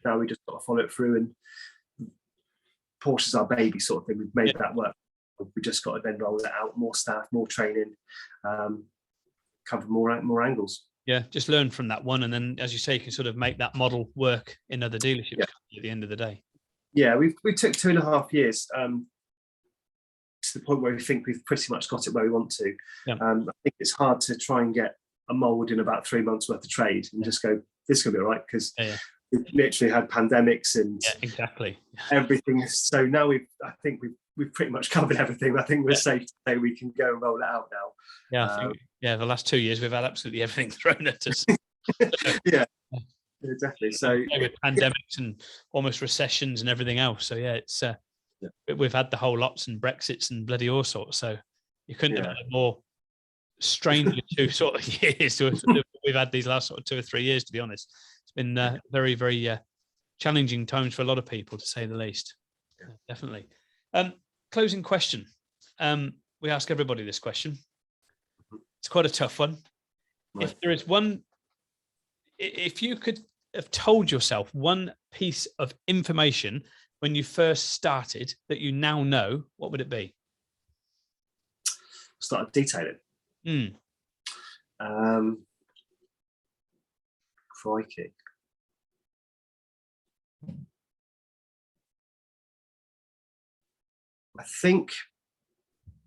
Now we just got to follow it through, and Porsche's our baby sort of thing. We've made that work. We just got to then roll it out, more staff, more training, cover more angles. Yeah, just learn from that one, and then, as you say, you can sort of make that model work in other dealerships at the end of the day. Yeah, we took 2.5 years to the point where we think we've pretty much got it where we want to. I think it's hard to try and get a mould in about 3 months worth of trade and just go, this is going to be all right, because we've literally had pandemics and everything. So now I think we've pretty much covered everything. I think we're safe to say we can go and roll it out now. I think, the last 2 years we've had absolutely everything thrown at us. Exactly. So with pandemics and almost recessions and everything else. So it's we've had the whole lots and Brexits and bloody all sorts. So you couldn't have had more strangely 2 sort of years we've had these last sort of 2 or 3 years, to be honest. It's been very, very challenging times for a lot of people, to say the least. Definitely. Closing question. We ask everybody this question. It's quite a tough one. Right. If you could have told yourself one piece of information when you first started that you now know, what would it be? Started detailing. Crikey. I think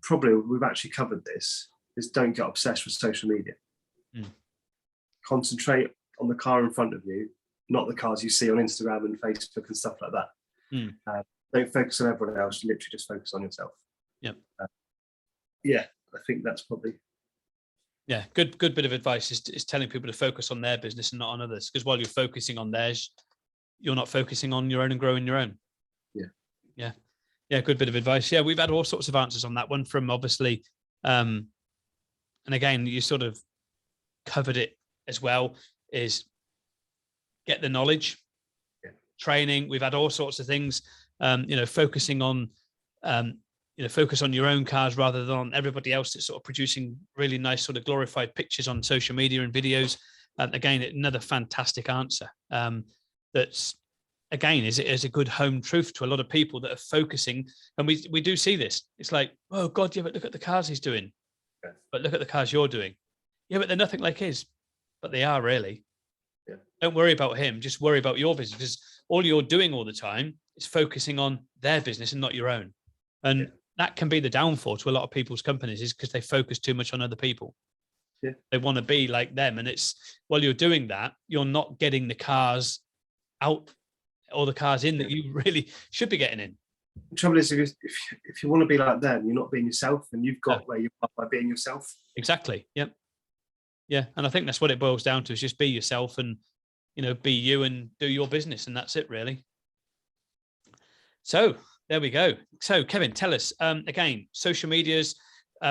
probably we've actually covered this, is don't get obsessed with social media. Concentrate on the car in front of you, not the cars you see on Instagram and Facebook and stuff like that. Don't focus on everyone else, literally just focus on yourself. I think that's probably good bit of advice is telling people to focus on their business and not on others, because while you're focusing on theirs, you're not focusing on your own and growing your own. Good bit of advice. We've had all sorts of answers on that one from, obviously, and again, you sort of covered it as well, is get the knowledge, training. We've had all sorts of things, focusing on focus on your own cars rather than on everybody else that's sort of producing really nice sort of glorified pictures on social media and videos. Again, another fantastic answer. That's, again, is a good home truth to a lot of people that are focusing. And we do see this. It's like, oh God, but look at the cars he's doing. But look at the cars you're doing. But they're nothing like his. But they are, really. Don't worry about him. Just worry about your business, because all you're doing all the time is focusing on their business and not your own. And that can be the downfall to a lot of people's companies, is because they focus too much on other people. They want to be like them. And it's, while you're doing that, you're not getting the cars out or the cars in that you really should be getting in. The trouble is, if you want to be like them, you're not being yourself, and you've got where you are by being yourself. Exactly. And I think that's what it boils down to, is just be yourself and, be you and do your business. And that's it, really. So there we go. So Kevin, tell us, again, social medias,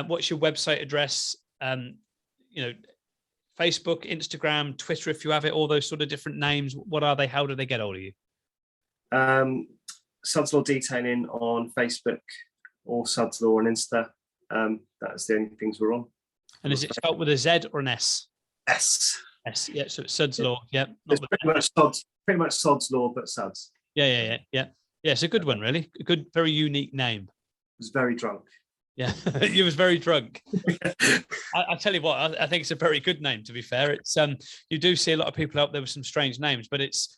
what's your website address? Facebook, Instagram, Twitter, if you have it, all those sort of different names. What are they? How do they get hold of you? Suds Law Detailing on Facebook, or Suds Law on Insta. That's the only things we're on. And is it spelled with a Z or an S? S. S. Yeah. So it's Suds Law. Yeah. It's pretty much Suds Law, but Suds. Yeah. It's a good one, really. A good, very unique name. I was very drunk. Yeah, you was very drunk. I tell you what, I think it's a very good name, to be fair. It's you do see a lot of people out there with some strange names, but it's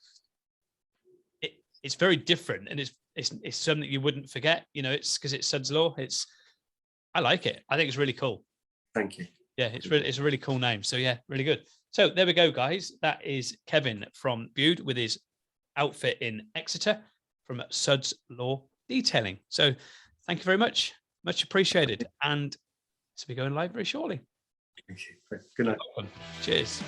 very different, and it's something you wouldn't forget. It's because it's Suds Law. I like it. I think it's really cool. Thank you. Yeah, it's a really cool name. So yeah, really good. So there we go, guys. That is Kevin from Bude with his outfit in Exeter from Suds Law Detailing. So thank you very much. Much appreciated. And so we're going live very shortly. Thank you. Good night. Cheers.